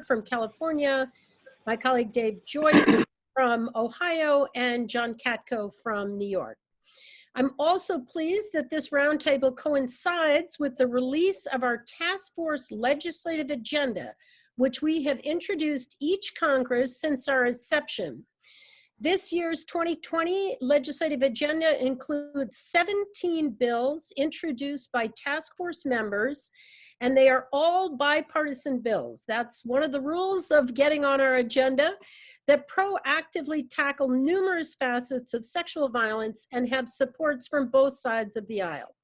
from California, my colleague Dave Joyce from Ohio, and John Katko from New York. I'm also pleased that this roundtable coincides with the release of our task force legislative agenda, which we have introduced each Congress since our inception. This year's 2020 legislative agenda includes 17 bills introduced by task force members, and they are all bipartisan bills. That's one of the rules of getting on our agenda, that proactively tackle numerous facets of sexual violence and have supports from both sides of the aisle.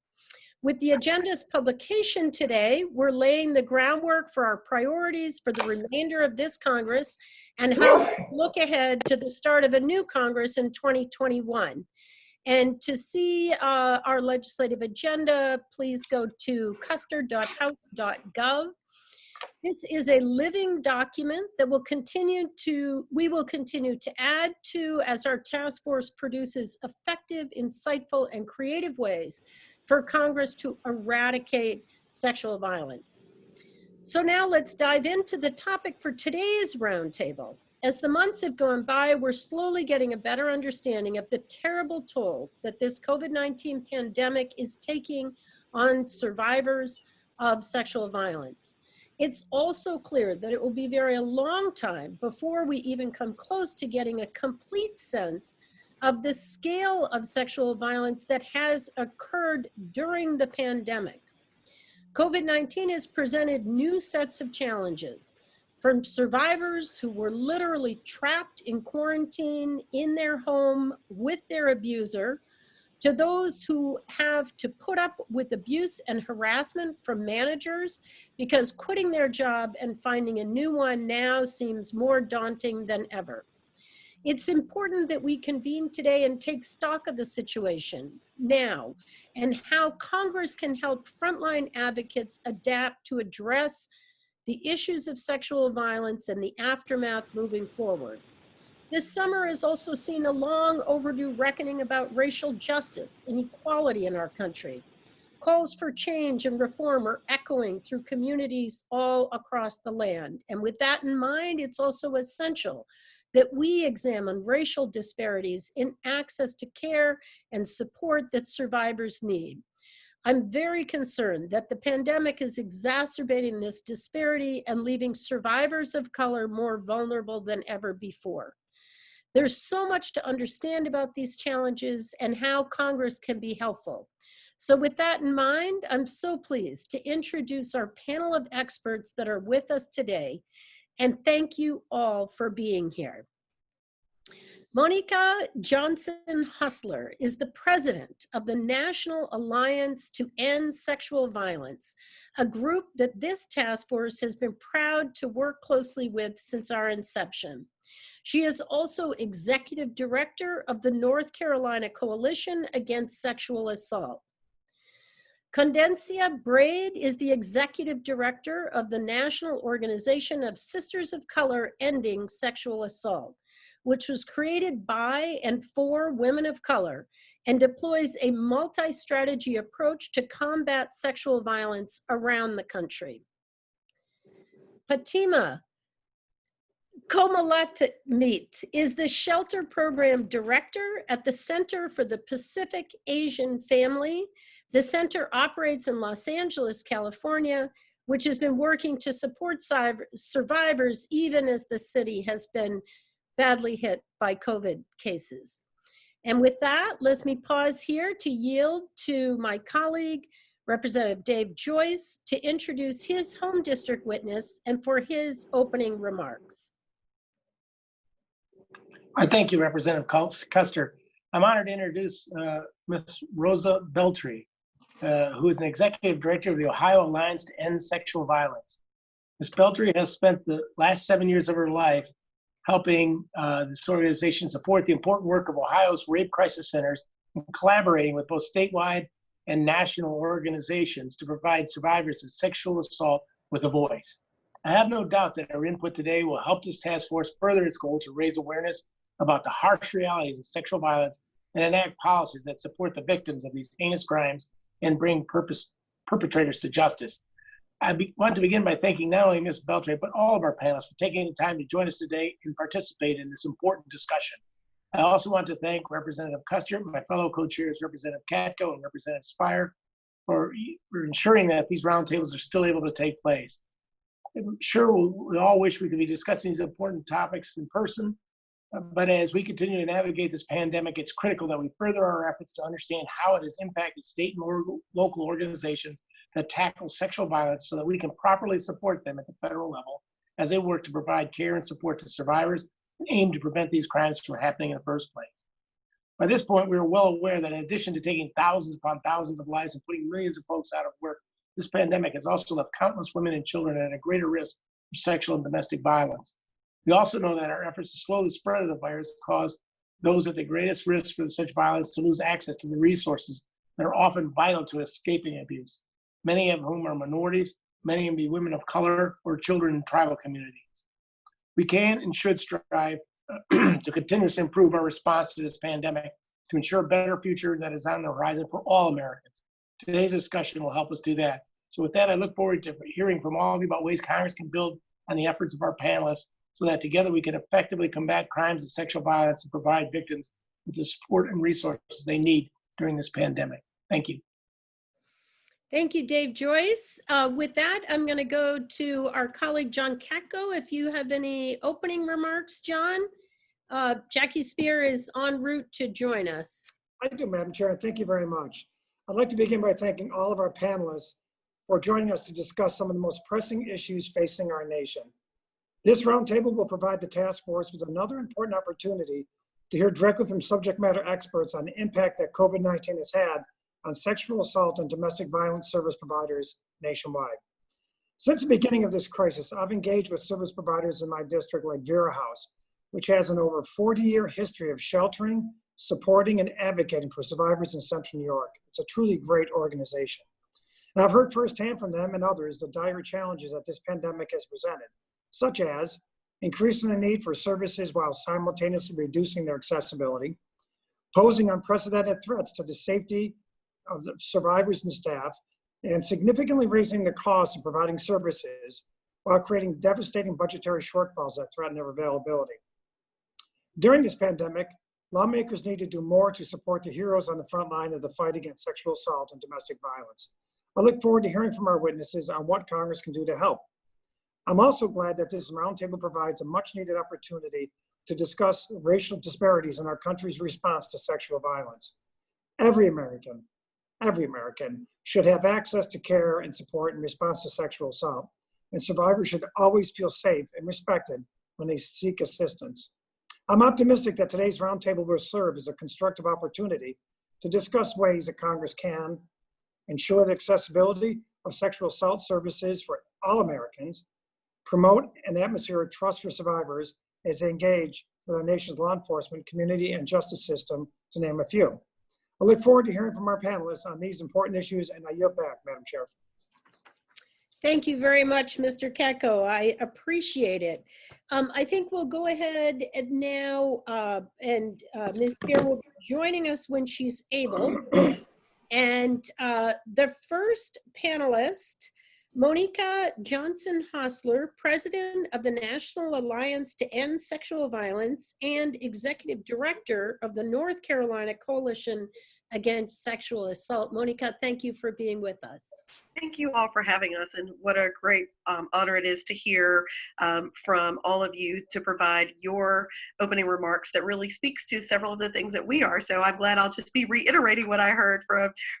With the agenda's publication today, we're laying the groundwork for our priorities for the remainder of this Congress and how we look ahead to the start of a new Congress in 2021. And to see our legislative agenda, please go to kuster.house.gov. This is a living document that we will continue to add to as our task force produces effective, insightful, and creative ways for Congress to eradicate sexual violence. So now let's dive into the topic for today's roundtable. As the months have gone by, we're slowly getting a better understanding of the terrible toll that this COVID-19 pandemic is taking on survivors of sexual violence. It's also clear that it will be a long time before we even come close to getting a complete sense of the scale of sexual violence that has occurred during the pandemic. COVID-19 has presented new sets of challenges, from survivors who were literally trapped in quarantine in their home with their abuser, to those who have to put up with abuse and harassment from managers because quitting their job and finding a new one now seems more daunting than ever. It's important that we convene today and take stock of the situation now and how Congress can help frontline advocates adapt to address the issues of sexual violence and the aftermath moving forward. This summer has also seen a long overdue reckoning about racial justice and equality in our country. Calls for change and reform are echoing through communities all across the land. And with that in mind, it's also essential that we examine racial disparities in access to care and support that survivors need. I'm very concerned that the pandemic is exacerbating this disparity and leaving survivors of color more vulnerable than ever before. There's so much to understand about these challenges and how Congress can be helpful. So with that in mind, I'm so pleased to introduce our panel of experts that are with us today, and thank you all for being here. Monica Johnson-Hustler is the president of the National Alliance to End Sexual Violence, a group that this task force has been proud to work closely with since our inception. She is also executive director of the North Carolina Coalition Against Sexual Assault. Condencia Braid is the executive director of the National Organization of Sisters of Color Ending Sexual Assault, which was created by and for women of color and deploys a multi-strategy approach to combat sexual violence around the country. Fatima Komalatmeet is the Shelter Program Director at the Center for the Pacific Asian Family. The center operates in Los Angeles, California, which has been working to support survivors even as the city has been badly hit by COVID cases. And with that, let me pause here to yield to my colleague, Representative Dave Joyce, to introduce his home district witness and for his opening remarks. Thank you, Representative Kuster. I'm honored to introduce Ms. Rosa Beltry, who is an executive director of the Ohio Alliance to End Sexual Violence. Ms. Beltry has spent the last 7 years of her life helping this organization support the important work of Ohio's rape crisis centers and collaborating with both statewide and national organizations to provide survivors of sexual assault with a voice. I have no doubt that our input today will help this task force further its goal to raise awareness about the harsh realities of sexual violence and enact policies that support the victims of these heinous crimes and bring perpetrators to justice. want to begin by thanking not only Ms. Beltray, but all of our panelists for taking the time to join us today and participate in this important discussion. I also want to thank Representative Kuster, my fellow co-chairs, Representative Katko and Representative Spire, for ensuring that these roundtables are still able to take place. I'm sure we all wish we could be discussing these important topics in person, but as we continue to navigate this pandemic, it's critical that we further our efforts to understand how it has impacted state and local organizations that tackle sexual violence so that we can properly support them at the federal level as they work to provide care and support to survivors and aim to prevent these crimes from happening in the first place. By this point, we are well aware that in addition to taking thousands upon thousands of lives and putting millions of folks out of work, this pandemic has also left countless women and children at a greater risk for sexual and domestic violence. We also know that our efforts to slow the spread of the virus caused those at the greatest risk for such violence to lose access to the resources that are often vital to escaping abuse, many of whom are minorities, many of them be women of color or children in tribal communities. We can and should strive to continuously improve our response to this pandemic to ensure a better future that is on the horizon for all Americans. Today's discussion will help us do that. So with that, I look forward to hearing from all of you about ways Congress can build on the efforts of our panelists so that together we can effectively combat crimes of sexual violence and provide victims with the support and resources they need during this pandemic. Thank you. Thank you, Dave Joyce. With that, I'm going to go to our colleague, John Katko. If you have any opening remarks, John. Jackie Spear is en route to join us. I do, Madam Chair, and thank you very much. I'd like to begin by thanking all of our panelists for joining us to discuss some of the most pressing issues facing our nation. This roundtable will provide the task force with another important opportunity to hear directly from subject matter experts on the impact that COVID-19 has had on sexual assault and domestic violence service providers nationwide. Since the beginning of this crisis, I've engaged with service providers in my district like Vera House, which has an over 40-year history of sheltering, supporting, and advocating for survivors in Central New York. It's a truly great organization. And I've heard firsthand from them and others the dire challenges that this pandemic has presented, such as increasing the need for services while simultaneously reducing their accessibility, posing unprecedented threats to the safety of the survivors and staff, and significantly raising the cost of providing services while creating devastating budgetary shortfalls that threaten their availability. During this pandemic, lawmakers need to do more to support the heroes on the front line of the fight against sexual assault and domestic violence. I look forward to hearing from our witnesses on what Congress can do to help. I'm also glad that this roundtable provides a much needed opportunity to discuss racial disparities in our country's response to sexual violence. Every American should have access to care and support in response to sexual assault, and survivors should always feel safe and respected when they seek assistance. I'm optimistic that today's roundtable will serve as a constructive opportunity to discuss ways that Congress can ensure the accessibility of sexual assault services for all Americans, promote an atmosphere of trust for survivors as they engage with our nation's law enforcement, community, and justice system, to name a few. I look forward to hearing from our panelists on these important issues, and I yield back, Madam Chair. Thank you very much, Mr. Katko. I appreciate it. I think we'll go ahead and now, Ms. Spear will be joining us when she's able. And the first panelist, Monica Johnson-Hostler, President of the National Alliance to End Sexual Violence and Executive Director of the North Carolina Coalition Against Sexual Assault. Monica, thank you for being with us. Thank you all for having us, and what a great honor it is to hear from all of you to provide your opening remarks that really speaks to several of the things that we are. So I'm glad I'll just be reiterating what I heard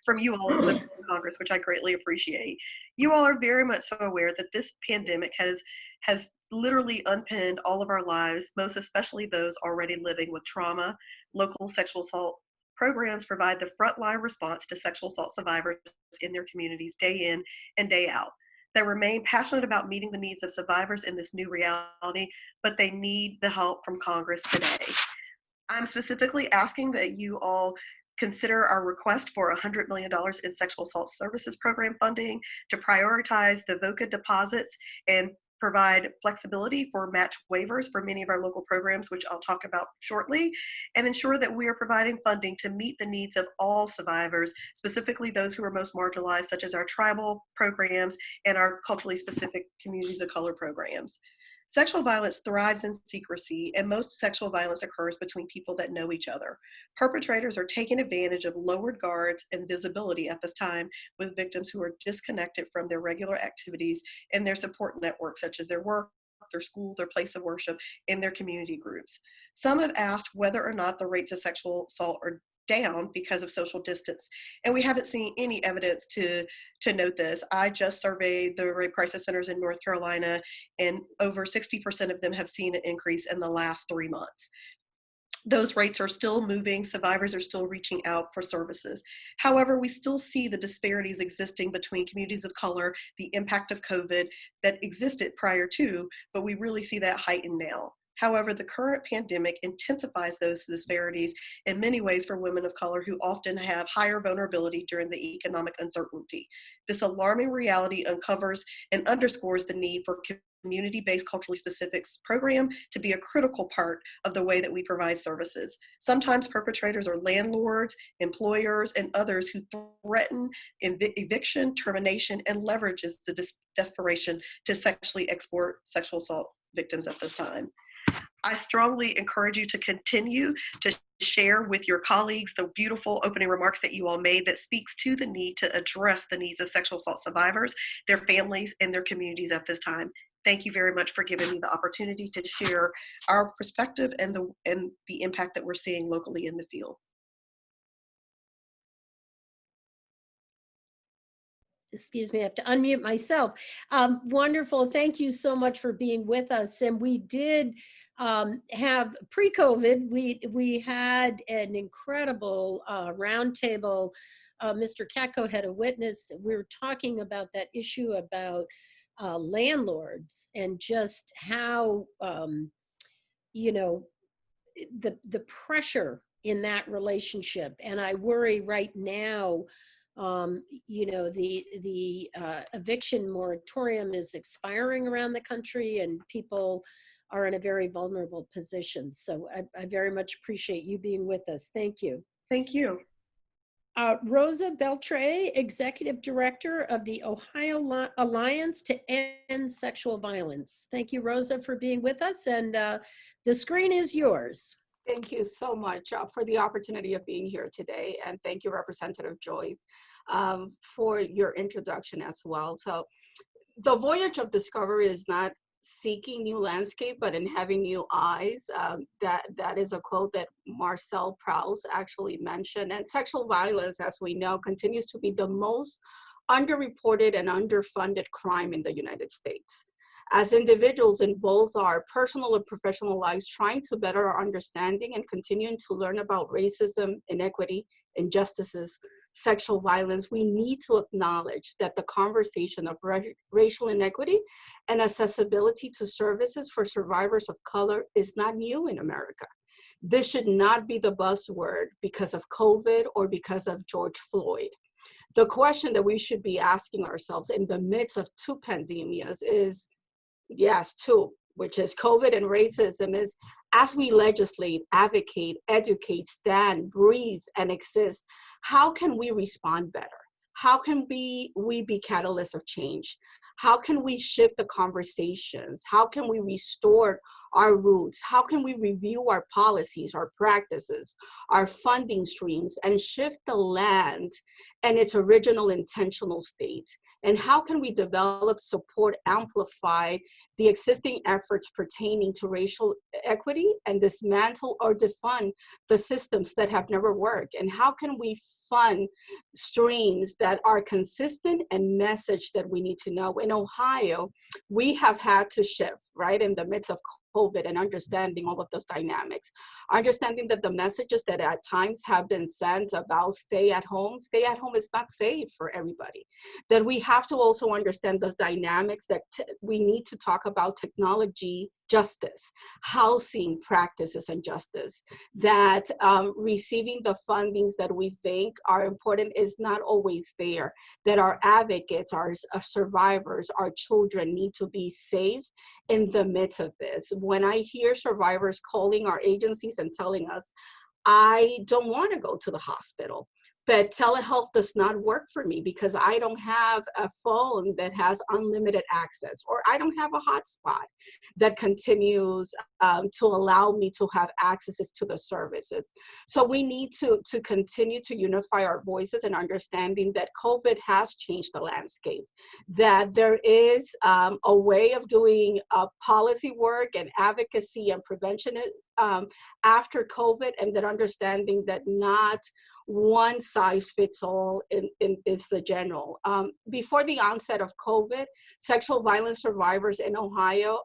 from you all as members of Congress, which I greatly appreciate. You all are very much so aware that this pandemic has literally unpinned all of our lives, most especially those already living with trauma. Local sexual assault programs provide the frontline response to sexual assault survivors in their communities day in and day out. They remain passionate about meeting the needs of survivors in this new reality, but they need the help from Congress today. I'm specifically asking that you all consider our request for $100 million in sexual assault services program funding to prioritize the VOCA deposits and provide flexibility for match waivers for many of our local programs, which I'll talk about shortly, and ensure that we are providing funding to meet the needs of all survivors, specifically those who are most marginalized, such as our tribal programs and our culturally specific communities of color programs. Sexual violence thrives in secrecy, and most sexual violence occurs between people that know each other. Perpetrators are taking advantage of lowered guards and visibility at this time with victims who are disconnected from their regular activities and their support networks, such as their work, their school, their place of worship, and their community groups. Some have asked whether or not the rates of sexual assault are down because of social distance, and we haven't seen any evidence to note this. I just surveyed the rape crisis centers in North Carolina, and over 60% of them have seen an increase in the last 3 months. Those rates are still moving. Survivors are still reaching out for services. However, we still see the disparities existing between communities of color, the impact of COVID that existed prior to, but we really see that heightened now. However, the current pandemic intensifies those disparities in many ways for women of color who often have higher vulnerability during the economic uncertainty. This alarming reality uncovers and underscores the need for community-based culturally specific program to be a critical part of the way that we provide services. Sometimes perpetrators are landlords, employers, and others who threaten eviction, termination, and leverages the desperation to sexually exploit sexual assault victims at this time. I strongly encourage you to continue to share with your colleagues the beautiful opening remarks that you all made that speaks to the need to address the needs of sexual assault survivors, their families, and their communities at this time. Thank you very much for giving me the opportunity to share our perspective and the impact that we're seeing locally in the field. Excuse me, I have to unmute myself. Wonderful. Thank you so much for being with us. And we did have pre-COVID, we had an incredible roundtable. Mr. Katko had a witness. We were talking about that issue about landlords and just how, you know, the pressure in that relationship. And I worry right now, you know, the eviction moratorium is expiring around the country and people are in a very vulnerable position. So I very much appreciate you being with us. Thank you. Thank you. Rosa Beltre, Executive Director of the Ohio Alliance to End Sexual Violence. Thank you, Rosa, for being with us, and the screen is yours. Thank you so much for the opportunity of being here today, and thank you, Representative Joyce, for your introduction as well. So the voyage of discovery is not seeking new landscape, but in having new eyes. That is a quote that Marcel Proust actually mentioned. And sexual violence, as we know, continues to be the most underreported and underfunded crime in the United States. As individuals in both our personal and professional lives, trying to better our understanding and continuing to learn about racism, inequity, injustices, sexual violence, we need to acknowledge that the conversation of racial inequity and accessibility to services for survivors of color is not new in America. This should not be the buzzword because of COVID or because of George Floyd. The question that we should be asking ourselves in the midst of two pandemias is, yes, two, which is COVID and racism, is as we legislate, advocate, educate, stand, breathe, and exist, how can we respond better? How can we be catalysts of change? How can we shift the conversations? How can we restore our roots? How can we review our policies, our practices, our funding streams, and shift the land and its original intentional state? And how can we develop, support, amplify the existing efforts pertaining to racial equity and dismantle or defund the systems that have never worked? And how can we fund streams that are consistent and message that we need to know? In Ohio, we have had to shift right, in the midst of COVID, and understanding all of those dynamics, understanding that the messages that at times have been sent about stay at home is not safe for everybody. That we have to also understand those dynamics, that we need to talk about technology justice, housing practices and justice, that receiving the fundings that we think are important is not always there, that our advocates, our survivors, our children need to be safe in the midst of this. When I hear survivors calling our agencies and telling us, I don't want to go to the hospital, but telehealth does not work for me because I don't have a phone that has unlimited access, or I don't have a hotspot that continues to allow me to have access to the services. So we need to continue to unify our voices and understanding that COVID has changed the landscape, that there is a way of doing policy work and advocacy and prevention after COVID, and that understanding that not one size fits all is the general. Before the onset of COVID, sexual violence survivors in Ohio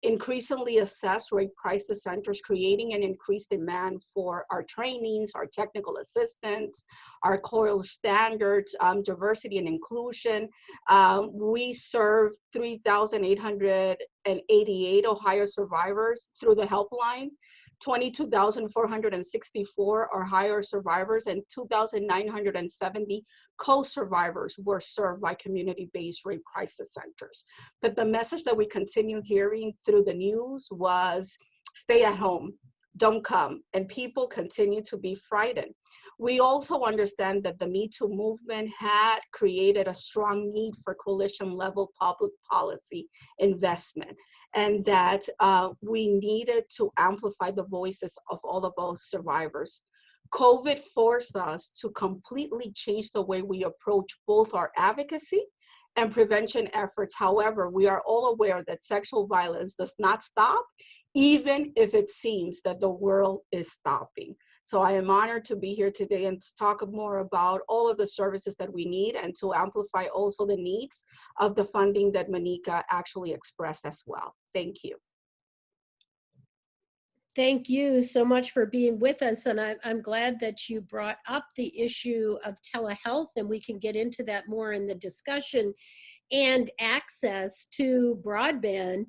increasingly assessed rape crisis centers, creating an increased demand for our trainings, our technical assistance, our core standards, diversity and inclusion. We serve 3,888 Ohio survivors through the helpline. 22,464 Ohio survivors and 2,970 co-survivors were served by community-based rape crisis centers. But the message that we continue hearing through the news was stay at home, don't come, and people continue to be frightened. We also understand that the Me Too movement had created a strong need for coalition-level public policy investment, and that we needed to amplify the voices of all of those survivors. COVID forced us to completely change the way we approach both our advocacy and prevention efforts. However, we are all aware that sexual violence does not stop, even if it seems that the world is stopping. So I am honored to be here today and to talk more about all of the services that we need, and to amplify also the needs of the funding that Monica actually expressed as well. Thank you. Thank you so much for being with us. And I'm glad that you brought up the issue of telehealth, and we can get into that more in the discussion, and access to broadband,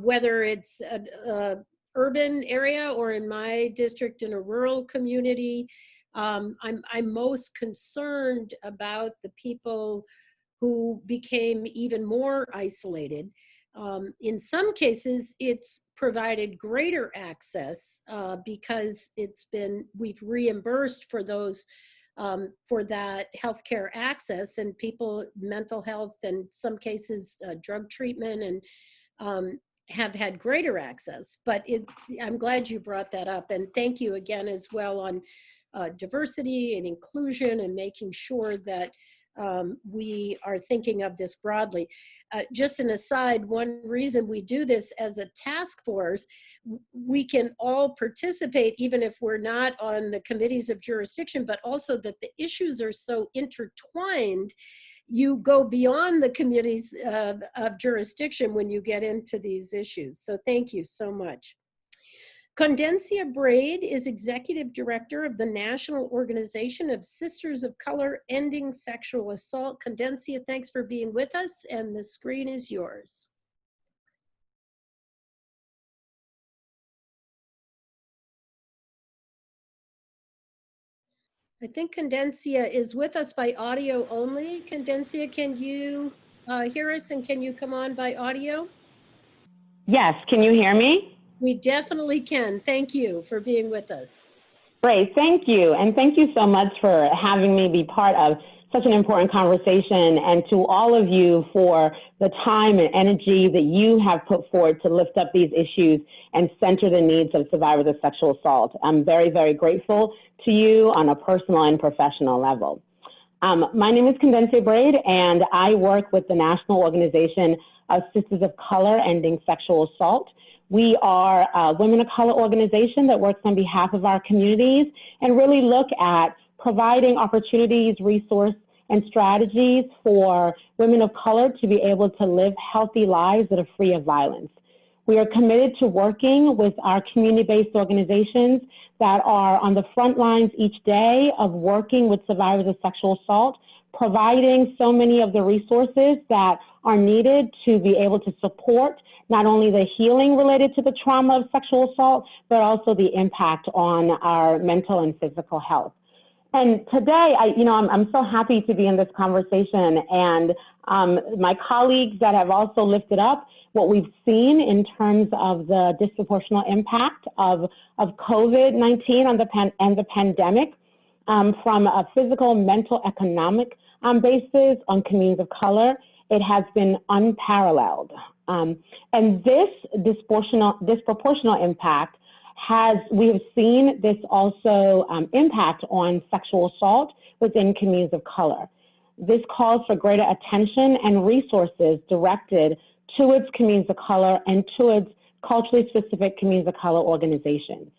whether it's a urban area or in my district in a rural community. I'm most concerned about the people who became even more isolated. In some cases, it's provided greater access because we've reimbursed for those, for that healthcare access, and people, mental health, and some cases drug treatment, and have had greater access. But I'm glad you brought that up, and thank you again as well on diversity and inclusion, and making sure that we are thinking of this broadly. Just an aside, one reason we do this as a task force, we can all participate even if we're not on the committees of jurisdiction, but also that the issues are so intertwined, you go beyond the committees of jurisdiction when you get into these issues. So thank you so much. Condencia Braid is Executive Director of the National Organization of Sisters of Color Ending Sexual Assault. Condencia, thanks for being with us, and the screen is yours. I think Condencia is with us by audio only. Condencia, can you hear us, and can you come on by audio? Yes, can you hear me? We definitely can. Thank you for being with us. Great, thank you. And thank you so much for having me be part of such an important conversation, and to all of you for the time and energy that you have put forward to lift up these issues and center the needs of survivors of sexual assault. I'm very, very grateful to you on a personal and professional level. My name is Condencia Braid, and I work with the National Organization of Sisters of Color Ending Sexual Assault. We are a women of color organization that works on behalf of our communities and really look at providing opportunities, resource, and strategies for women of color to be able to live healthy lives that are free of violence. We are committed to working with our community-based organizations that are on the front lines each day of working with survivors of sexual assault, providing so many of the resources that are needed to be able to support not only the healing related to the trauma of sexual assault, but also the impact on our mental and physical health. And today, I'm so happy to be in this conversation, and my colleagues that have also lifted up what we've seen in terms of the disproportionate impact of COVID-19 on the pandemic from a physical, mental, economic basis on communities of color. It has been unparalleled. And this disproportionate impact we have seen this also impact on sexual assault within communities of color. This calls for greater attention and resources directed towards communities of color and towards culturally specific communities of color organizations.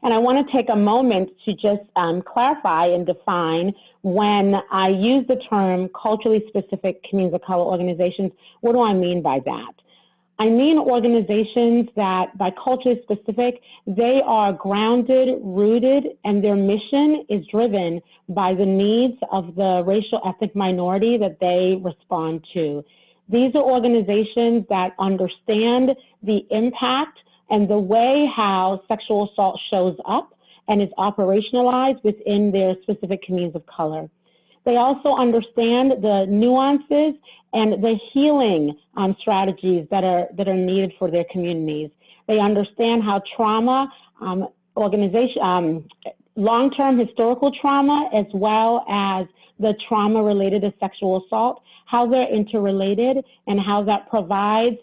And I want to take a moment to just clarify and define when I use the term culturally specific communities of color organizations, what do I mean by that? I mean organizations that, by culturally specific, they are grounded, rooted, and their mission is driven by the needs of the racial ethnic minority that they respond to. These are organizations that understand the impact and the way how sexual assault shows up and is operationalized within their specific communities of color. They also understand the nuances and the healing strategies that are needed for their communities. They understand how trauma, long-term historical trauma, as well as the trauma related to sexual assault, how they're interrelated and how that provides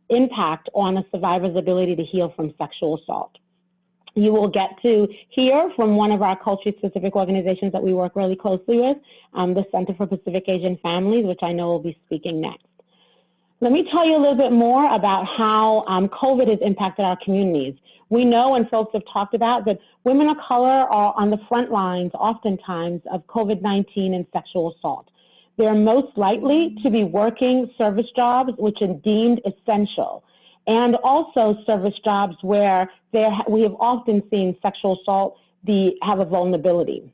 impact on a survivor's ability to heal from sexual assault. You will get to hear from one of our culturally specific organizations that we work really closely with, the Center for Pacific Asian Families, which I know will be speaking next. Let me tell you a little bit more about how COVID has impacted our communities. We know, and folks have talked about, that women of color are on the front lines oftentimes of COVID-19 and sexual assault. They're most likely to be working service jobs which are deemed essential, and also service jobs where we have often seen sexual assault have a vulnerability.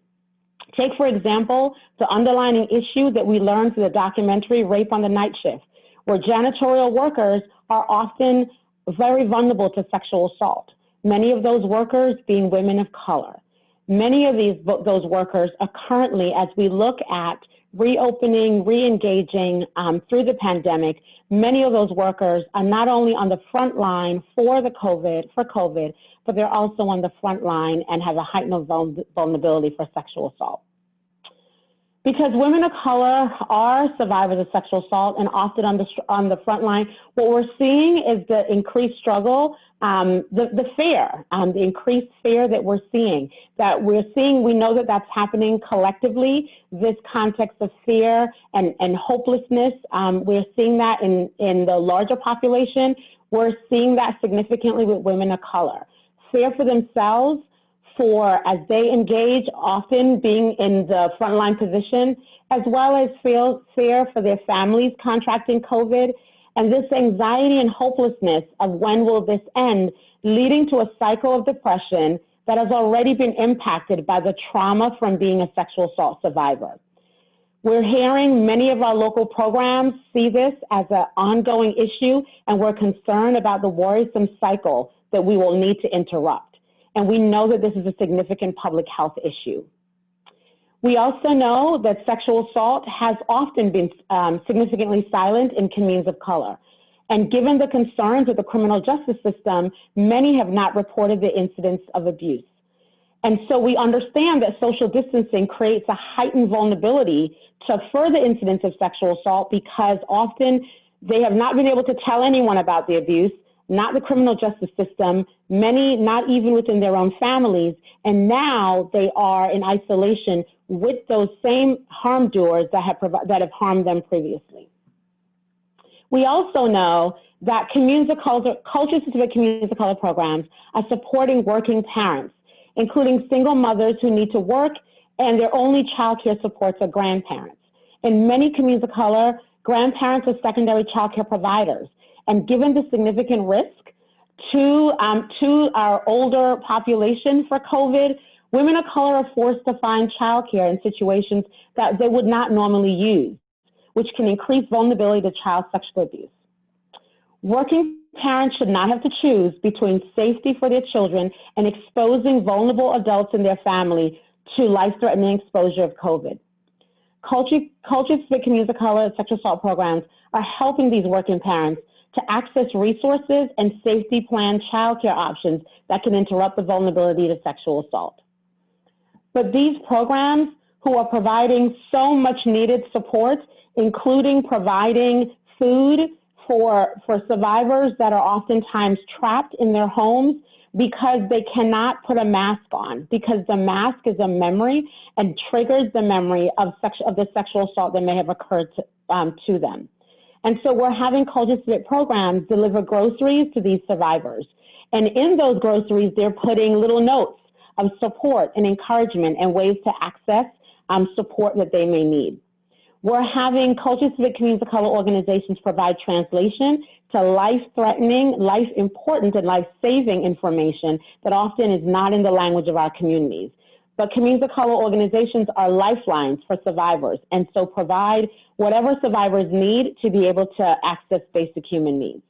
Take, for example, the underlying issue that we learned through the documentary Rape on the Night Shift, where janitorial workers are often very vulnerable to sexual assault, many of those workers being women of color. Many of those workers are currently, as we look at reopening, re-engaging through the pandemic, many of those workers are not only on the front line for COVID, but they're also on the front line and have a heightened vulnerability for sexual assault. Because women of color are survivors of sexual assault and often on the front line, what we're seeing is the increased struggle, the fear, the increased fear that we're seeing. We know that that's happening collectively, this context of fear and hopelessness. We're seeing that in the larger population. We're seeing that significantly with women of color. Fear for themselves, as they engage, often being in the frontline position, as well as fear for their families contracting COVID, and this anxiety and hopelessness of when will this end, leading to a cycle of depression that has already been impacted by the trauma from being a sexual assault survivor. We're hearing many of our local programs see this as an ongoing issue, and we're concerned about the worrisome cycle that we will need to interrupt. And we know that this is a significant public health issue. We also know that sexual assault has often been significantly silent in communities of color. And given the concerns of the criminal justice system, many have not reported the incidents of abuse. And so we understand that social distancing creates a heightened vulnerability to further incidents of sexual assault because often they have not been able to tell anyone about the abuse, not the criminal justice system, many not even within their own families, and now they are in isolation with those same harm doers that have harmed them previously. We also know that culture-specific communities of color programs are supporting working parents, including single mothers who need to work and their only child care supports are grandparents. In many communities of color, grandparents are secondary child care providers. And given the significant risk to our older population for COVID, women of color are forced to find child care in situations that they would not normally use, which can increase vulnerability to child sexual abuse. Working parents should not have to choose between safety for their children and exposing vulnerable adults in their family to life-threatening exposure of COVID. Culture-specific communities of color sexual assault programs are helping these working parents to access resources and safety plan childcare options that can interrupt the vulnerability to sexual assault. But these programs, who are providing so much needed support, including providing food for survivors that are oftentimes trapped in their homes because they cannot put a mask on, because the mask is a memory and triggers the memory of the sexual assault that may have occurred to them. And so we're having culture-specific programs deliver groceries to these survivors. And in those groceries, they're putting little notes of support and encouragement and ways to access support that they may need. We're having culture-specific communities of color organizations provide translation to life-threatening, life-important, and life-saving information that often is not in the language of our communities. But communities of color organizations are lifelines for survivors, and so provide whatever survivors need to be able to access basic human needs.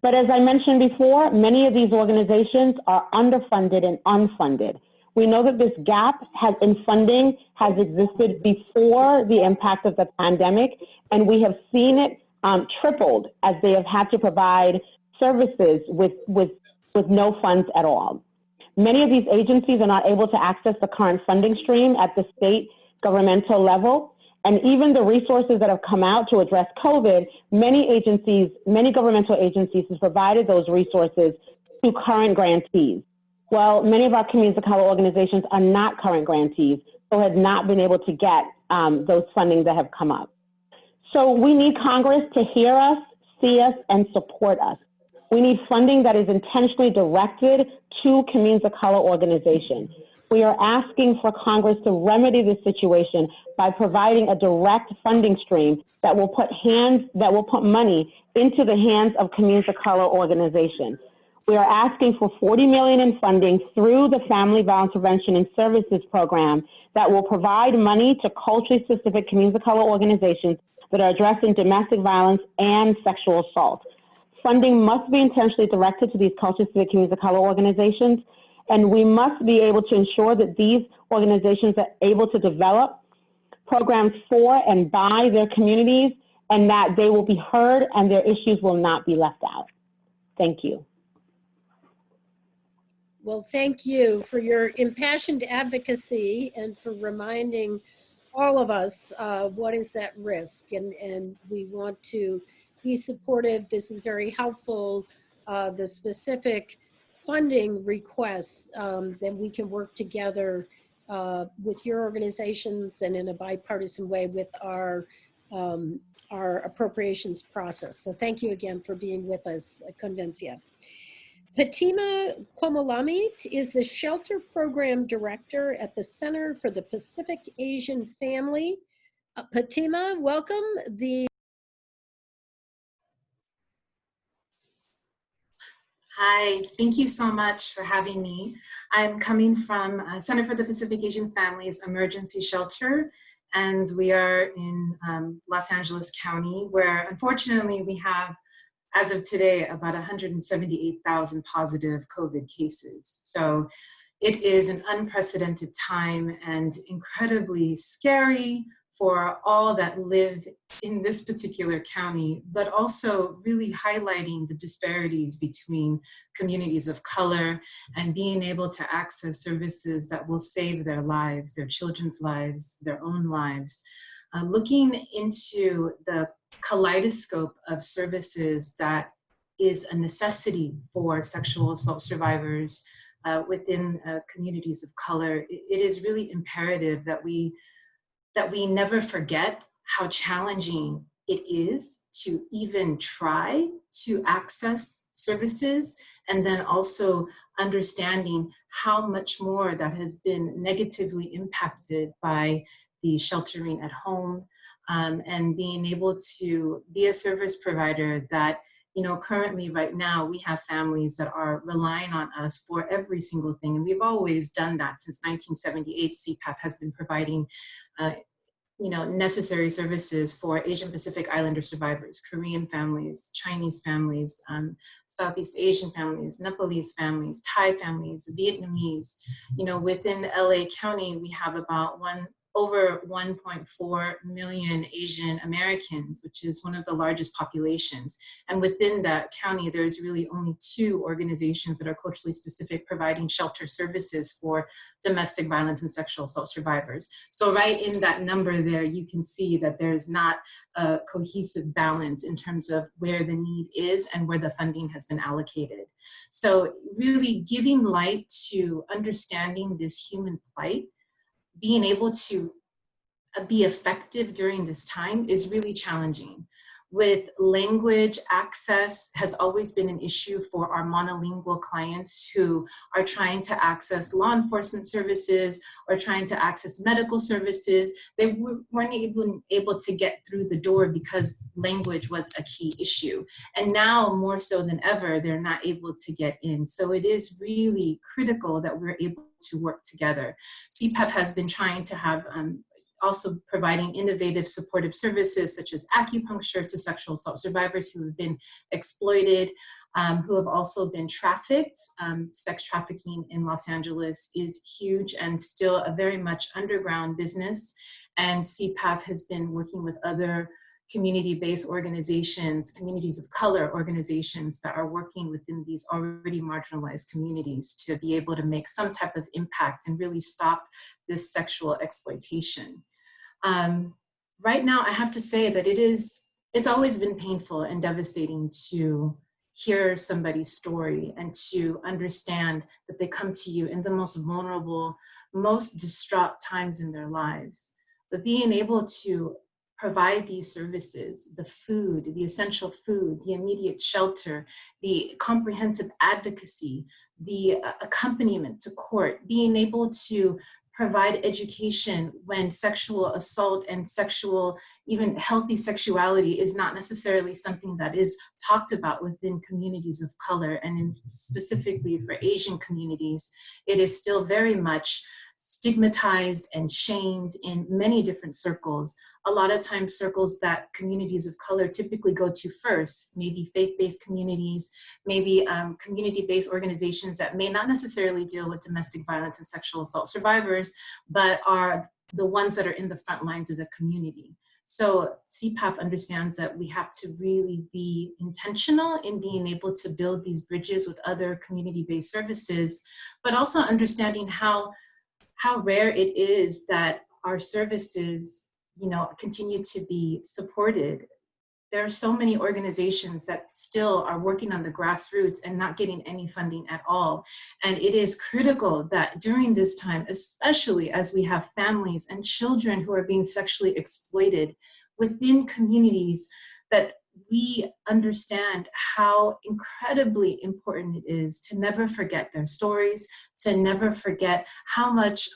But as I mentioned before, many of these organizations are underfunded and unfunded. We know that this gap in funding has existed before the impact of the pandemic, and we have seen it tripled as they have had to provide services with no funds at all. Many of these agencies are not able to access the current funding stream at the state governmental level, and even the resources that have come out to address COVID, many governmental agencies have provided those resources to current grantees. Well, many of our communities of color organizations are not current grantees, so have not been able to get those funding that have come up. So we need Congress to hear us, see us, and support us. We need funding that is intentionally directed to communities of color organizations. We are asking for Congress to remedy this situation by providing a direct funding stream that will put money into the hands of communities of color organizations. We are asking for $40 million in funding through the Family Violence Prevention and Services Program that will provide money to culturally specific communities of color organizations that are addressing domestic violence and sexual assault. Funding must be intentionally directed to these culture-specific communities of color organizations, and we must be able to ensure that these organizations are able to develop programs for and by their communities, and that they will be heard and their issues will not be left out. Thank you. Well, thank you for your impassioned advocacy and for reminding all of us what is at risk, and we want to be supportive. This is very helpful. The specific funding requests, then we can work together with your organizations and in a bipartisan way with our appropriations process. So thank you again for being with us, Condencia. Fatima Komolamit is the Shelter Program Director at the Center for the Pacific Asian Family. Fatima, welcome. Hi, thank you so much for having me. I'm coming from Center for the Pacific Asian Families Emergency Shelter, and we are in Los Angeles County, where unfortunately we have, as of today, about 178,000 positive COVID cases. So it is an unprecedented time and incredibly scary for all that live in this particular county, but also really highlighting the disparities between communities of color and being able to access services that will save their lives, their children's lives, their own lives. Looking into the kaleidoscope of services that is a necessity for sexual assault survivors within communities of color, it is really imperative that we never forget how challenging it is to even try to access services, and then also understanding how much more that has been negatively impacted by the sheltering at home, and being able to be a service provider that, you know, currently right now we have families that are relying on us for every single thing. And we've always done that since 1978. CPAP has been providing you know, necessary services for Asian Pacific Islander survivors, Korean families, Chinese families, Southeast Asian families, Nepalese families, Thai families, Vietnamese. You know, within LA County, we have about over 1.4 million Asian Americans, which is one of the largest populations. And within that county, there's really only 2 organizations that are culturally specific, providing shelter services for domestic violence and sexual assault survivors. So right in that number there, you can see that there's not a cohesive balance in terms of where the need is and where the funding has been allocated. So really giving light to understanding this human plight, being able to be effective during this time is really challenging. With language access has always been an issue for our monolingual clients who are trying to access law enforcement services or trying to access medical services. They weren't even able to get through the door because language was a key issue. And now more so than ever, they're not able to get in. So it is really critical that we're able to work together. CPAP has been trying to have also providing innovative supportive services such as acupuncture to sexual assault survivors who have been exploited, who have also been trafficked. Sex trafficking in Los Angeles is huge and still a very much underground business. And CPAP has been working with other community-based organizations, communities of color organizations that are working within these already marginalized communities to be able to make some type of impact and really stop this sexual exploitation. Right now, I have to say that it's always been painful and devastating to hear somebody's story and to understand that they come to you in the most vulnerable, most distraught times in their lives. But being able to provide these services, the food, the essential food, the immediate shelter, the comprehensive advocacy, the accompaniment to court, being able to provide education when sexual assault and even healthy sexuality is not necessarily something that is talked about within communities of color, and specifically for Asian communities, it is still very much stigmatized and shamed in many different circles. A lot of times circles that communities of color typically go to first, maybe faith-based communities, maybe community-based organizations that may not necessarily deal with domestic violence and sexual assault survivors, but are the ones that are in the front lines of the community. So CPAP understands that we have to really be intentional in being able to build these bridges with other community-based services, but also understanding how rare it is that our services, continue to be supported. There are so many organizations that still are working on the grassroots and not getting any funding at all. And it is critical that during this time, especially as we have families and children who are being sexually exploited within communities, that we understand how incredibly important it is to never forget their stories, to never forget how much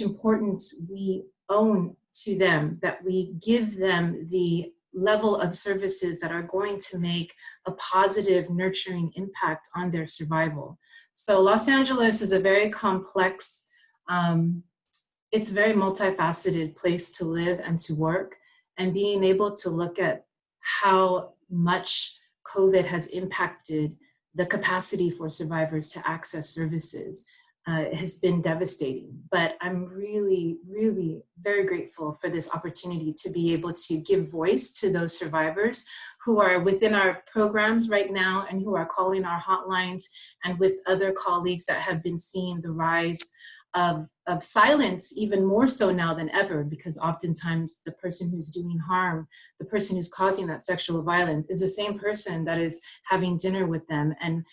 importance we own to them, that we give them the level of services that are going to make a positive, nurturing impact on their survival. So Los Angeles is a very complex, it's a very multifaceted place to live and to work, and being able to look at how much COVID has impacted the capacity for survivors to access services has been devastating. But I'm really, really very grateful for this opportunity to be able to give voice to those survivors who are within our programs right now and who are calling our hotlines, and with other colleagues that have been seeing the rise of silence, even more so now than ever, because oftentimes the person who's doing harm, the person who's causing that sexual violence, is the same person that is having dinner with them and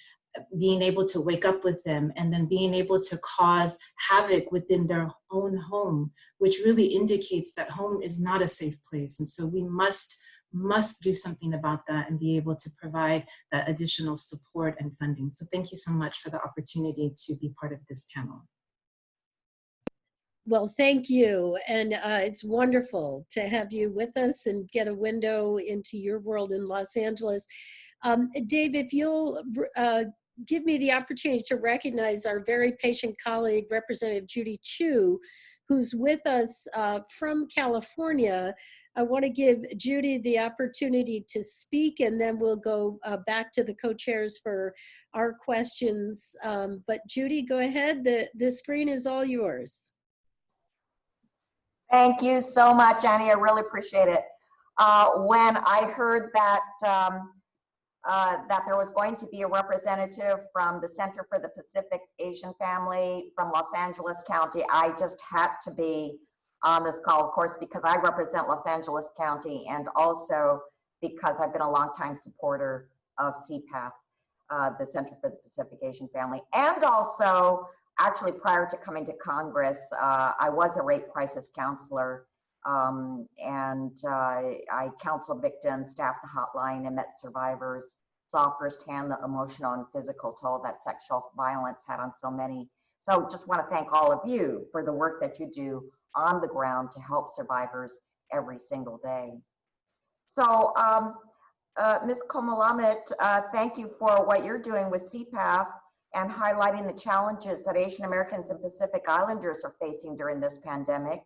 being able to wake up with them, and then being able to cause havoc within their own home, which really indicates that home is not a safe place. And so we must must do something about that and be able to provide that additional support and funding. So thank you so much for the opportunity to be part of this panel. Well, thank you. And it's wonderful to have you with us and get a window into your world in Los Angeles. Dave, if you'll give me the opportunity to recognize our very patient colleague, Representative Judy Chu, who's with us from California. I want to give Judy the opportunity to speak, and then we'll go back to the co-chairs for our questions. But Judy, go ahead. The screen is all yours. Thank you so much, Annie. I really appreciate it. When I heard that that there was going to be a representative from the Center for the Pacific Asian Family from Los Angeles County, I just had to be on this call, of course, because I represent Los Angeles County, and also because I've been a longtime supporter of CPAF, the Center for the Pacific Asian Family, and also actually prior to coming to Congress, I was a rape crisis counselor, and I counseled victims, staffed the hotline, and met survivors, saw firsthand the emotional and physical toll that sexual violence had on so many. So just want to thank all of you for the work that you do on the ground to help survivors every single day. So Ms. Komalamet, thank you for what you're doing with CPAF and highlighting the challenges that Asian Americans and Pacific Islanders are facing during this pandemic.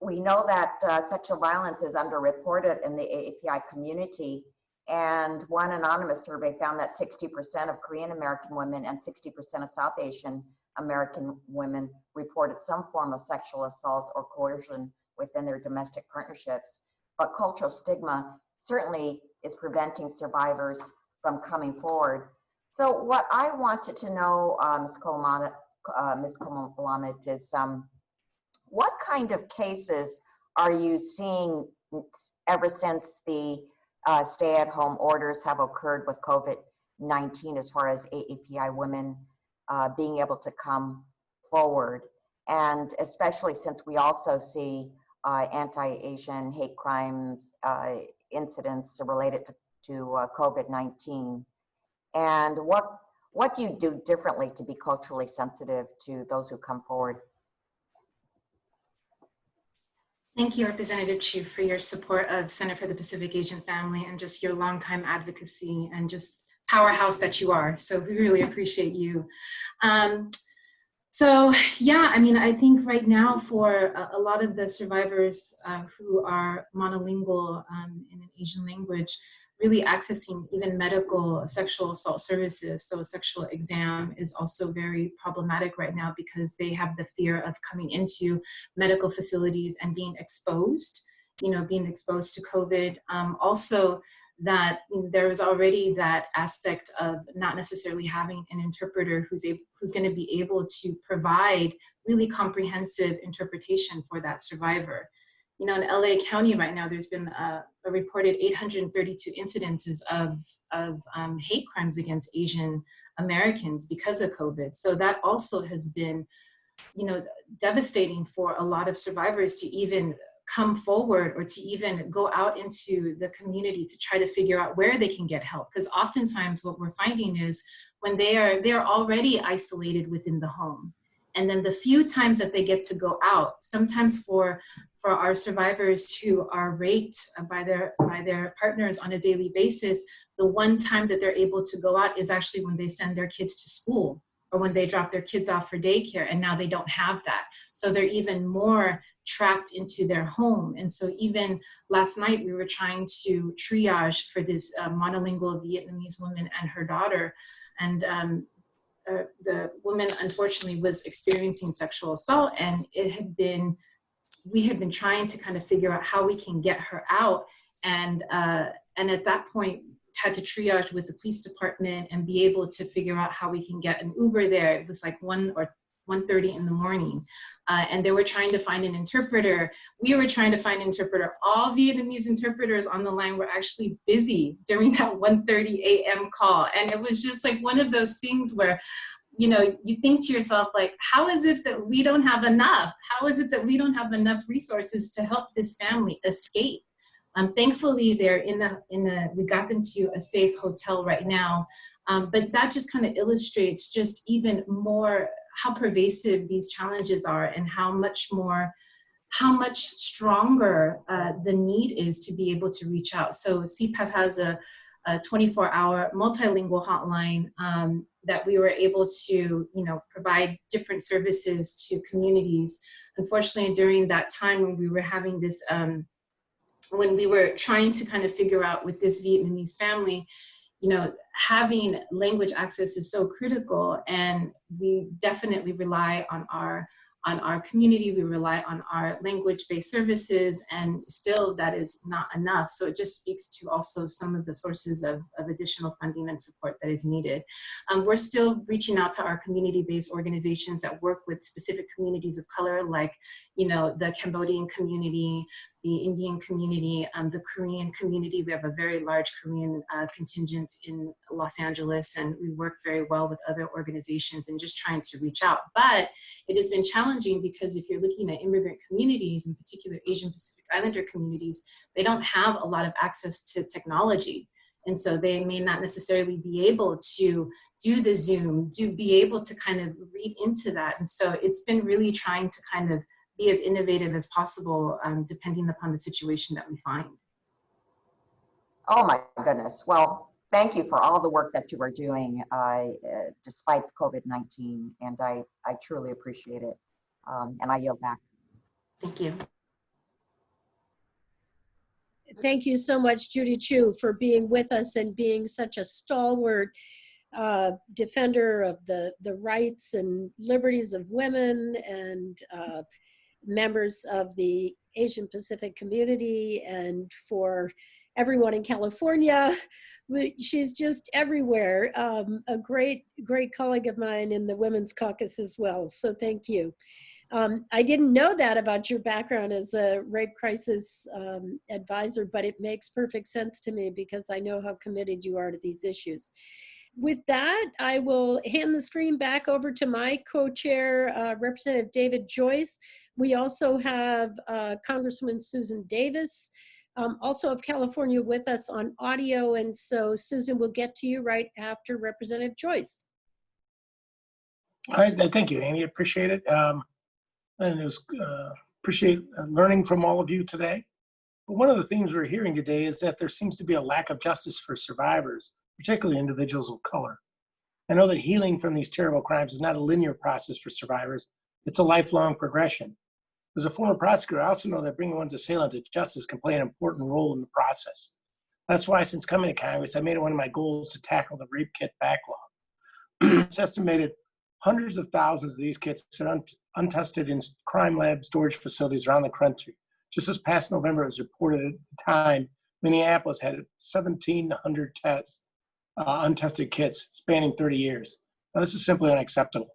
We know that sexual violence is underreported in the AAPI community, and one anonymous survey found that 60% of Korean American women and 60% of South Asian American women reported some form of sexual assault or coercion within their domestic partnerships. But cultural stigma certainly is preventing survivors from coming forward. So what I wanted to know, Ms. Komalamet, is what kind of cases are you seeing ever since the stay-at-home orders have occurred with COVID-19 as far as AAPI women being able to come forward? And especially since we also see anti-Asian hate crimes incidents related to COVID-19. And what do you do differently to be culturally sensitive to those who come forward? Thank you, Representative Chu, for your support of Center for the Pacific Asian Family and just your longtime advocacy and just powerhouse that you are. So we really appreciate you. So yeah, I mean, I think right now for a lot of the survivors who are monolingual in an Asian language, really accessing even medical sexual assault services, so a sexual exam, is also very problematic right now because they have the fear of coming into medical facilities and being exposed, being exposed to COVID. Also, that there was already that aspect of not necessarily having an interpreter who's going to be able to provide really comprehensive interpretation for that survivor. In LA County right now, there's been a reported 832 incidences of hate crimes against Asian Americans because of COVID. So that also has been, devastating for a lot of survivors to even come forward or to even go out into the community to try to figure out where they can get help. Because oftentimes what we're finding is when they're already isolated within the home. And then the few times that they get to go out, sometimes for our survivors who are raped by their partners on a daily basis, the one time that they're able to go out is actually when they send their kids to school or when they drop their kids off for daycare, and now they don't have that. So they're even more trapped into their home. And so even last night, we were trying to triage for this monolingual Vietnamese woman and her daughter. And the woman unfortunately was experiencing sexual assault, and we had been trying to kind of figure out how we can get her out. And at that point, had to triage with the police department and be able to figure out how we can get an Uber there. It was like 1 or 1:30 in the morning. And they were trying to find an interpreter. We were trying to find an interpreter. All Vietnamese interpreters on the line were actually busy during that 1:30 a.m. call. And it was just like one of those things where, you think to yourself, like, how is it that we don't have enough? How is it that we don't have enough resources to help this family escape? Thankfully, they're we got them to a safe hotel right now. But that just kind of illustrates just even more how pervasive these challenges are and how much stronger the need is to be able to reach out. So CPAP has a 24-hour multilingual hotline that we were able to, provide different services to communities. Unfortunately, during that time when we were having this, when we were trying to kind of figure out with this Vietnamese family, having language access is so critical, and we definitely rely on our community, we rely on our language-based services, and still that is not enough. So it just speaks to also some of the sources of additional funding and support that is needed. We're still reaching out to our community-based organizations that work with specific communities of color, like, the Cambodian community, the Indian community, the Korean community. We have a very large Korean contingent in Los Angeles, and we work very well with other organizations and just trying to reach out. But it has been challenging because if you're looking at immigrant communities, in particular Asian Pacific Islander communities, they don't have a lot of access to technology. And so they may not necessarily be able to do the Zoom, to be able to kind of read into that. And so it's been really trying to kind of be as innovative as possible, depending upon the situation that we find. Oh my goodness. Well, thank you for all the work that you are doing despite COVID-19, and I truly appreciate it. And I yield back. Thank you. Thank you so much, Judy Chu, for being with us and being such a stalwart defender of the rights and liberties of women and members of the Asian Pacific community, and for everyone in California. She's just everywhere. A great colleague of mine in the Women's Caucus as well. So thank you. I didn't know that about your background as a rape crisis advisor, but it makes perfect sense to me because I know how committed you are to these issues. With that, I will hand the screen back over to my co-chair, Representative David Joyce. We also have Congresswoman Susan Davis, also of California, with us on audio. And so, Susan, we'll get to you right after Representative Joyce. All right, thank you, Annie. Appreciate it. And it was appreciate learning from all of you today. But one of the things we're hearing today is that there seems to be a lack of justice for survivors, particularly individuals of color. I know that healing from these terrible crimes is not a linear process for survivors. It's a lifelong progression. As a former prosecutor, I also know that bringing one's assailant to justice can play an important role in the process. That's why, since coming to Congress, I made it one of my goals to tackle the rape kit backlog. It's estimated hundreds of thousands of these kits sit untested in crime lab storage facilities around the country. Just this past November, it was reported at the time, Minneapolis had 1,700 tests, untested kits spanning 30 years. Now, this is simply unacceptable.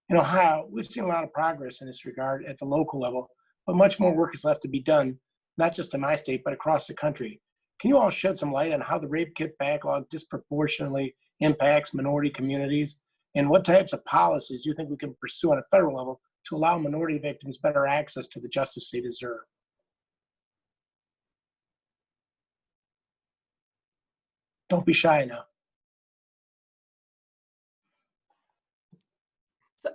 In Ohio, we've seen a lot of progress in this regard at the local level, but much more work is left to be done, not just in my state, but across the country. Can you all shed some light on how the rape kit backlog disproportionately impacts minority communities, and what types of policies you think we can pursue on a federal level to allow minority victims better access to the justice they deserve? Don't be shy now.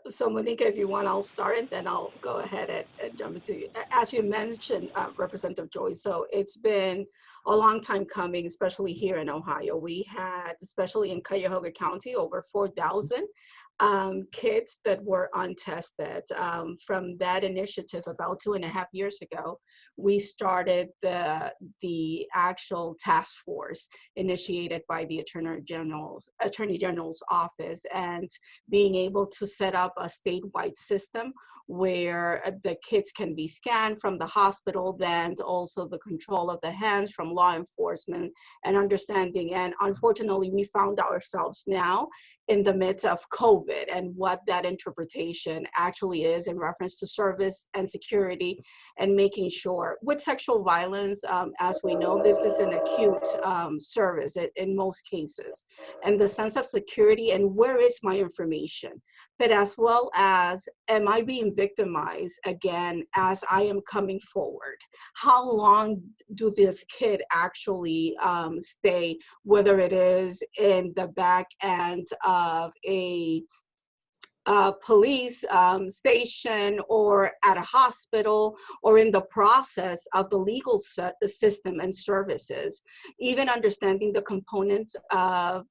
So Monica, if you want, I'll start and then I'll go ahead and jump into you. As you mentioned, Representative Joyce, so it's been a long time coming, especially here in Ohio. We had, especially in Cuyahoga County, over 4,000 kids that were untested. From that initiative about 2.5 years ago, we started the actual task force initiated by the Attorney General's office, and being able to set up a statewide system where the kids can be scanned from the hospital, then also the control of the hands from law enforcement and understanding. And unfortunately, we found ourselves now in the midst of COVID and what that interpretation actually is in reference to service and security, and making sure with sexual violence, as we know, this is an acute service in most cases, and the sense of security and where is my information, but as well as, am I being victimized again as I am coming forward? How long do this kid actually stay, whether it is in the back end of a police station or at a hospital or in the process of the legal system and services, even understanding the components of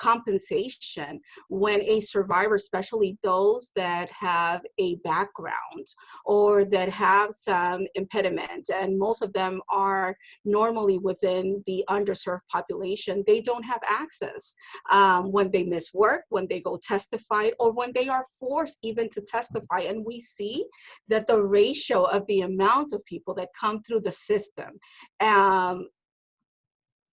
compensation when a survivor, especially those that have a background or that have some impediment, and most of them are normally within the underserved population, they don't have access when they miss work, when they go testify, or when they are forced even to testify. And we see that the ratio of the amount of people that come through the system,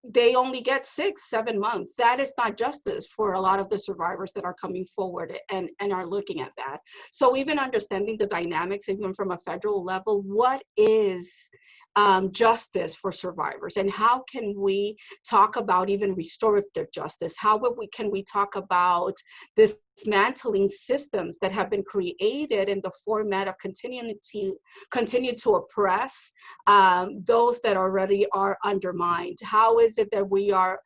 they only get 6-7 months. That is not justice for a lot of the survivors that are coming forward and are looking at that. So even understanding the dynamics, even from a federal level, what is justice for survivors, and how can we talk about even restorative justice? How can we talk about dismantling systems that have been created in the format of continue to oppress those that already are undermined? How is it that we are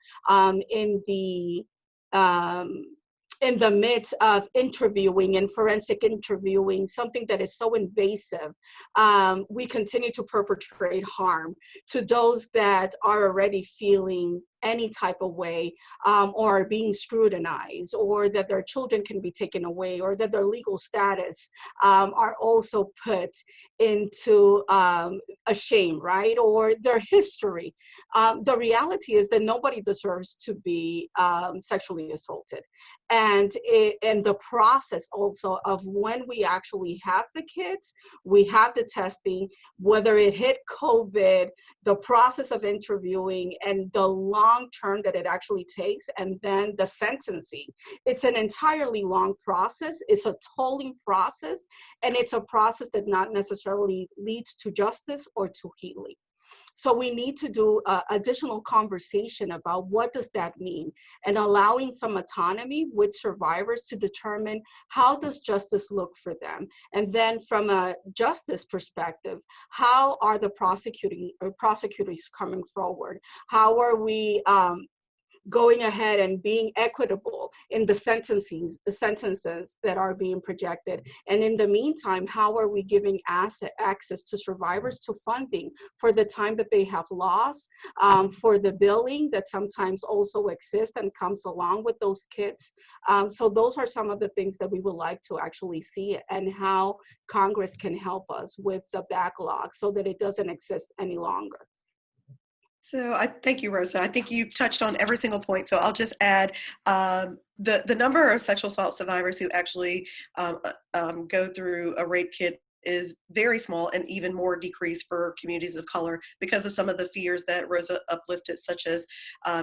in the midst of interviewing and forensic interviewing, something that is so invasive, we continue to perpetrate harm to those that are already feeling any type of way, or are being scrutinized, or that their children can be taken away, or that their legal status are also put into a shame, right? Or their history. The reality is that nobody deserves to be sexually assaulted. And the process also of when we actually have the kids, we have the testing, whether it hit COVID, the process of interviewing, and the long term that it actually takes, and then the sentencing. It's an entirely long process. It's a tolling process, and it's a process that not necessarily leads to justice or to healing. So we need to do additional conversation about what does that mean, and allowing some autonomy with survivors to determine how does justice look for them. And then from a justice perspective, how are the prosecutors coming forward? How are we going ahead and being equitable in the sentences that are being projected? And in the meantime, how are we giving access to survivors to funding for the time that they have lost, for the billing that sometimes also exists and comes along with those kids? So those are some of the things that we would like to actually see, and how Congress can help us with the backlog so that it doesn't exist any longer. So I thank you, Rosa. I think you touched on every single point. So I'll just add the number of sexual assault survivors who actually go through a rape kit is very small, and even more decreased for communities of color because of some of the fears that Rosa uplifted, such as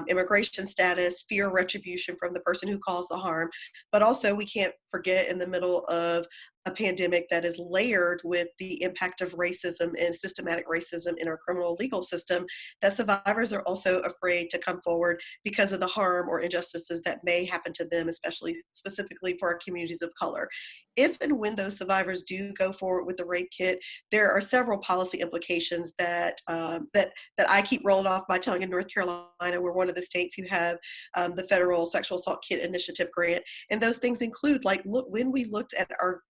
immigration status, fear of retribution from the person who caused the harm. But also, we can't forget, in the middle of a pandemic that is layered with the impact of racism and systematic racism in our criminal legal system, that survivors are also afraid to come forward because of the harm or injustices that may happen to them, specifically for our communities of color. If and when those survivors do go forward with the rape kit, there are several policy implications that I keep rolling off my tongue. In North Carolina, we're one of the states who have the federal sexual assault kit initiative grant, and those things include, when we looked at our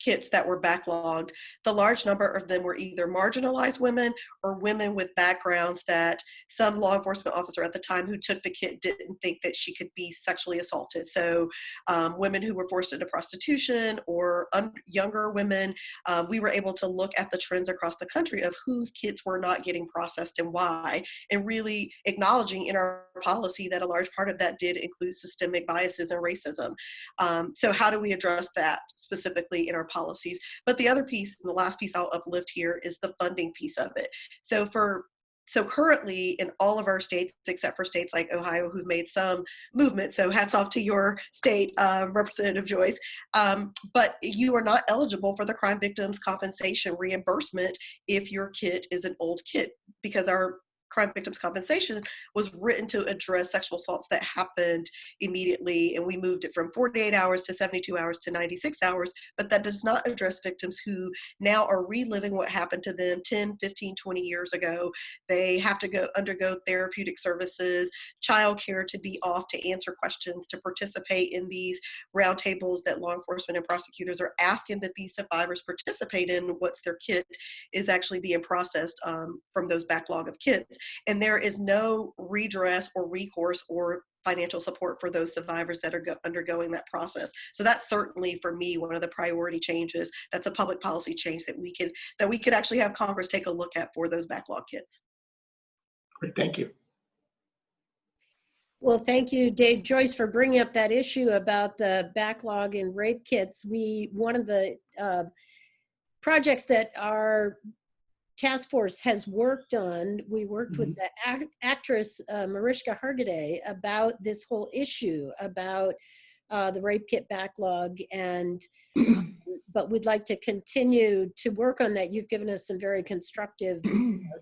kits that were backlogged, the large number of them were either marginalized women or women with backgrounds that some law enforcement officer at the time who took the kit didn't think that she could be sexually assaulted. So women who were forced into prostitution, or younger women, we were able to look at the trends across the country of whose kits were not getting processed and why, and really acknowledging in our policy that a large part of that did include systemic biases and racism. So how do we address that specifically in our policies? But the other piece, and the last piece I'll uplift here, is the funding piece of it. So for So currently in all of our states, except for states like Ohio, who've made some movement, so hats off to your state, Representative Joyce, but you are not eligible for the crime victims compensation reimbursement if your kid is an old kid, because our crime victims compensation was written to address sexual assaults that happened immediately, and we moved it from 48 hours to 72 hours to 96 hours, but that does not address victims who now are reliving what happened to them 10, 15, 20 years ago. They have to undergo therapeutic services, childcare, to be off, to answer questions, to participate in these roundtables that law enforcement and prosecutors are asking that these survivors participate in. Once their kit is actually being processed from those backlog of kits. And there is no redress or recourse or financial support for those survivors that are undergoing that process. So that's certainly, for me, one of the priority changes. That's a public policy change that we could actually have Congress take a look at for those backlog kits. Great, thank you. Well, thank you, Dave Joyce, for bringing up that issue about the backlog in rape kits. One of the projects that our task force has worked on, we worked with the actress Mariska Hargitay about this whole issue about the rape kit backlog, and but we'd like to continue to work on that. You've given us some very constructive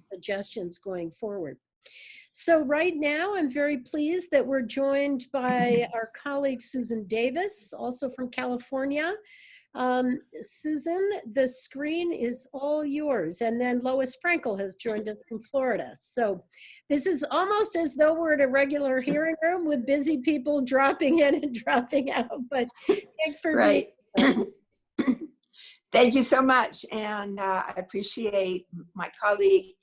suggestions going forward. So right now, I'm very pleased that we're joined by our colleague Susan Davis, also from California. Susan, the screen is all yours. And then Lois Frankel has joined us from Florida. So this is almost as though we're at a regular hearing room with busy people dropping in and dropping out, but thanks for being with us. Thank you so much. And I appreciate my colleague,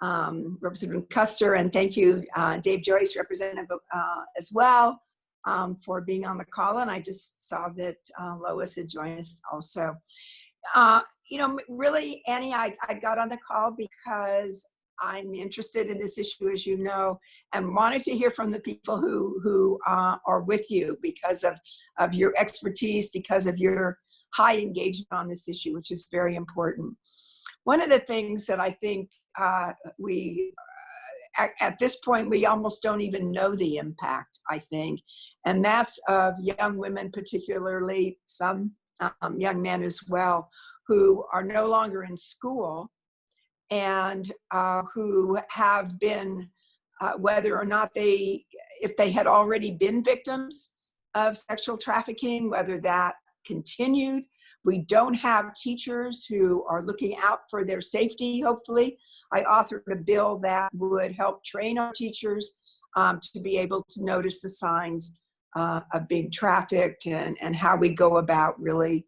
Representative Kuster, and thank you, Dave Joyce, Representative as well, for being on the call. And I just saw that Lois had joined us also. You know, really, Annie, I got on the call because I'm interested in this issue, as you know, and wanted to hear from the people who are with you because of your expertise, because of your high engagement on this issue, which is very important. One of the things that I think at this point, we almost don't even know the impact, I think, and that's of young women, particularly some young men as well, who are no longer in school and who have been, whether or not if they had already been victims of sexual trafficking, whether that continued. We don't have teachers who are looking out for their safety, hopefully. I authored a bill that would help train our teachers to be able to notice the signs of being trafficked and how we go about really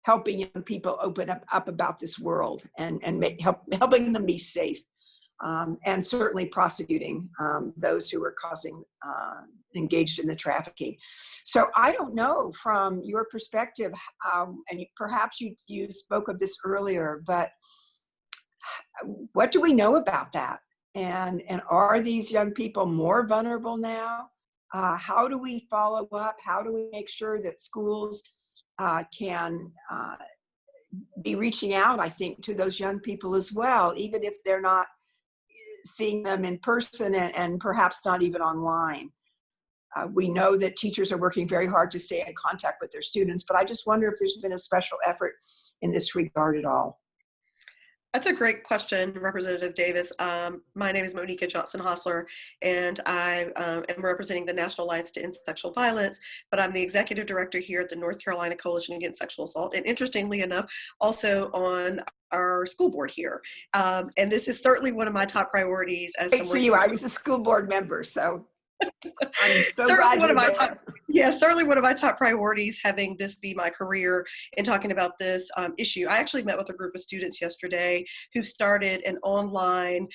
helping young people open up about this world and helping them be safe. And certainly prosecuting those who are engaged in the trafficking. So I don't know from your perspective, and perhaps you spoke of this earlier, but what do we know about that? And are these young people more vulnerable now? How do we follow up? How do we make sure that schools can be reaching out, I think, to those young people as well, even if they're not seeing them in person and perhaps not even online. We know that teachers are working very hard to stay in contact with their students, but I just wonder if there's been a special effort in this regard at all. That's a great question, Representative Davis. My name is Monica Johnson-Hostler, and I am representing the National Alliance to End Sexual Violence, but I'm the executive director here at the North Carolina Coalition Against Sexual Assault, and interestingly enough, also on our school board here. And this is certainly one of my top priorities. As great for you. I was a school board member, so I'm so certainly glad one of my there. certainly one of my top priorities, having this be my career and talking about this issue. I actually met with a group of students yesterday who started an online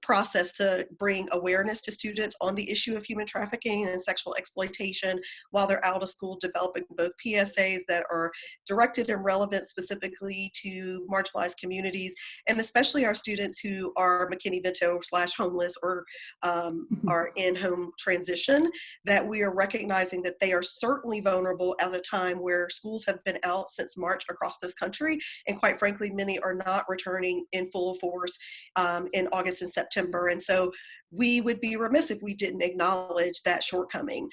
process to bring awareness to students on the issue of human trafficking and sexual exploitation while they're out of school, developing both PSAs that are directed and relevant specifically to marginalized communities, and especially our students who are McKinney-Vento / homeless or are in home transition, that we are recognizing that they are certainly vulnerable at a time where schools have been out since March across this country, and quite frankly, many are not returning in full force in August and September. And so we would be remiss if we didn't acknowledge that shortcoming.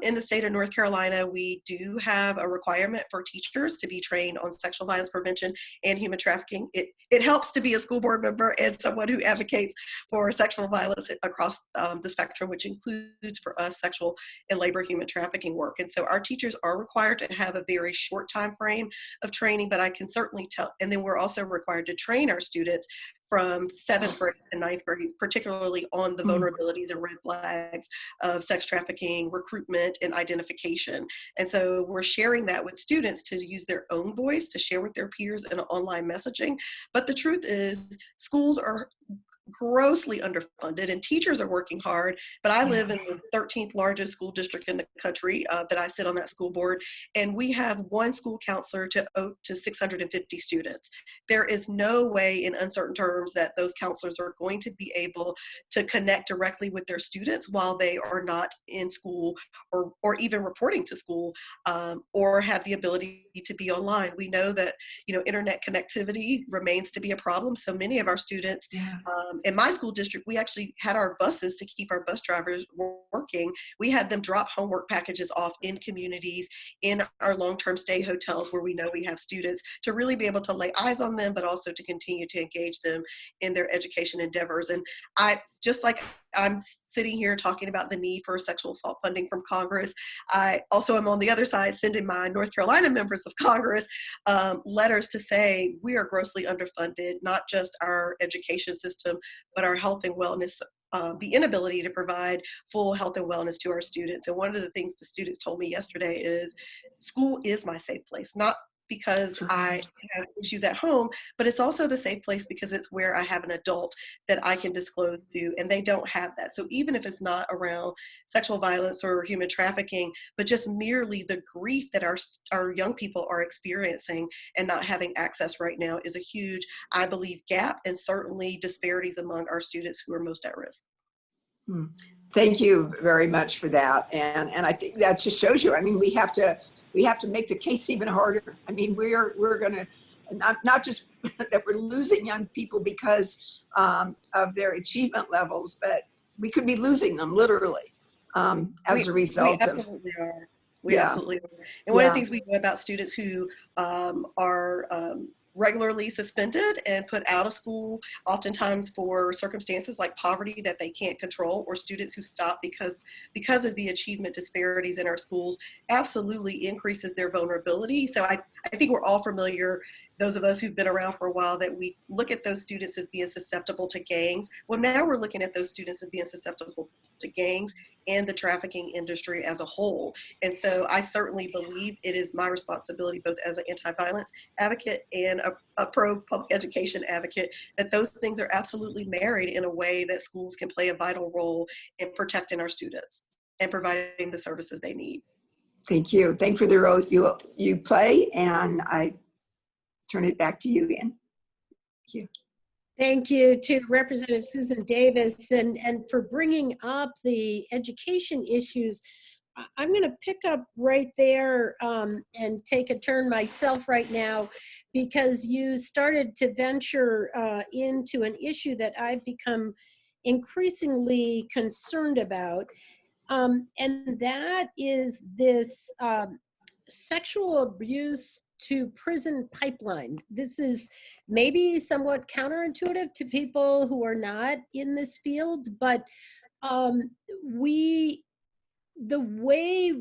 In the state of North Carolina, we do have a requirement for teachers to be trained on sexual violence prevention and human trafficking. It helps to be a school board member and someone who advocates for sexual violence across the spectrum, which includes for us sexual and labor human trafficking work. And so our teachers are required to have a very short time frame of training, but I can certainly tell, and then we're also required to train our students from 7th grade and 9th grade, particularly on the vulnerabilities and red flags of sex trafficking, recruitment, and identification. And so we're sharing that with students to use their own voice, to share with their peers in online messaging. But the truth is, schools are grossly underfunded and teachers are working hard, but I live in the 13th largest school district in the country that I sit on that school board, and we have one school counselor to 650 students. There is no way in uncertain terms that those counselors are going to be able to connect directly with their students while they are not in school or even reporting to school or have the ability to be online. We know that, you know, internet connectivity remains to be a problem. So many of our students in my school district, we actually had our buses to keep our bus drivers working. We had them drop homework packages off in communities, in our long-term stay hotels where we know we have students, to really be able to lay eyes on them, but also to continue to engage them in their education endeavors. And just like I'm sitting here talking about the need for sexual assault funding from Congress, I also am on the other side sending my North Carolina members of Congress letters to say we are grossly underfunded, not just our education system, but our health and wellness, the inability to provide full health and wellness to our students. And one of the things the students told me yesterday is school is my safe place, not because I have issues at home, but it's also the safe place because it's where I have an adult that I can disclose to, and they don't have that. So even if it's not around sexual violence or human trafficking, but just merely the grief that our young people are experiencing and not having access right now is a huge, I believe, gap, and certainly disparities among our students who are most at risk. Thank you very much for that. And I think that just shows you, I mean, we have to make the case even harder. I mean, we're going to, not just that we're losing young people because of their achievement levels, but we could be losing them literally as a result of. Absolutely are. We absolutely are. And one of the things we know about students who are regularly suspended and put out of school, oftentimes for circumstances like poverty that they can't control, or students who stop because of the achievement disparities in our schools, absolutely increases their vulnerability. So I think we're all familiar, those of us who've been around for a while, that we look at those students as being susceptible to gangs. Well, now we're looking at those students as being susceptible to gangs and the trafficking industry as a whole. And so I certainly believe it is my responsibility, both as an anti-violence advocate and a pro-public education advocate, that those things are absolutely married in a way that schools can play a vital role in protecting our students and providing the services they need. Thank you. Thank you for the role you play, and I turn it back to you again. Thank you. Thank you to Representative Susan Davis and for bringing up the education issues. I'm going to pick up right there and take a turn myself right now, because you started to venture into an issue that I've become increasingly concerned about. And that is this sexual abuse to prison pipeline. This is maybe somewhat counterintuitive to people who are not in this field, but the way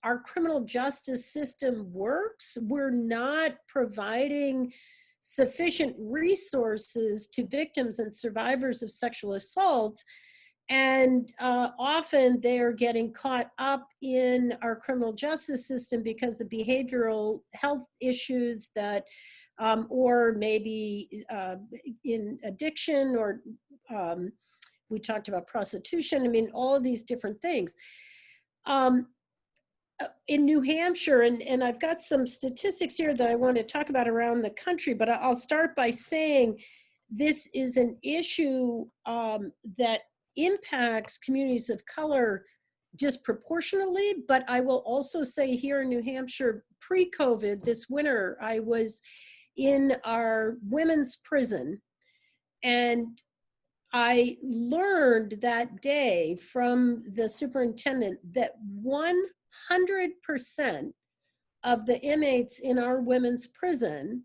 our criminal justice system works, we're not providing sufficient resources to victims and survivors of sexual assault. And often they're getting caught up in our criminal justice system because of behavioral health issues that, or maybe in addiction or we talked about prostitution. I mean, all of these different things. In New Hampshire, and I've got some statistics here that I want to talk about around the country, but I'll start by saying this is an issue that impacts communities of color disproportionately, but I will also say here in New Hampshire, pre-COVID, this winter, I was in our women's prison, and I learned that day from the superintendent that 100% of the inmates in our women's prison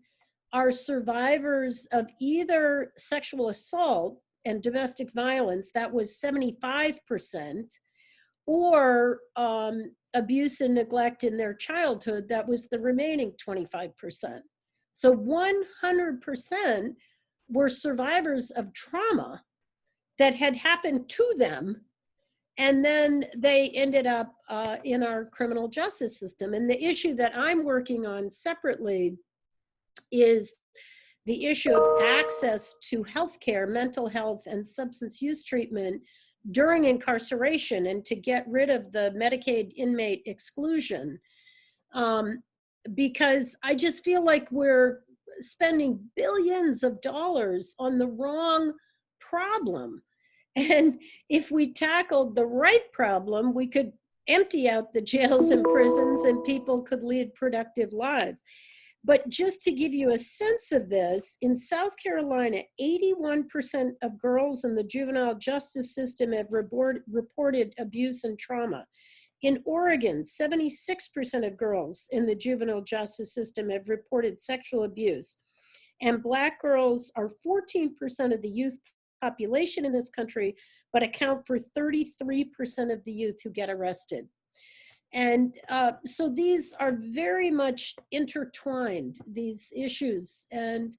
are survivors of either sexual assault and domestic violence, that was 75%, or abuse and neglect in their childhood, that was the remaining 25%. So 100% were survivors of trauma that had happened to them, and then they ended up in our criminal justice system. And the issue that I'm working on separately is the issue of access to healthcare, mental health, and substance use treatment during incarceration, and to get rid of the Medicaid inmate exclusion. Because I just feel like we're spending billions of dollars on the wrong problem. And if we tackled the right problem, we could empty out the jails and prisons and people could lead productive lives. But just to give you a sense of this, in South Carolina, 81% of girls in the juvenile justice system have reported abuse and trauma. In Oregon, 76% of girls in the juvenile justice system have reported sexual abuse. And Black girls are 14% of the youth population in this country, but account for 33% of the youth who get arrested. And so these are very much intertwined, these issues. And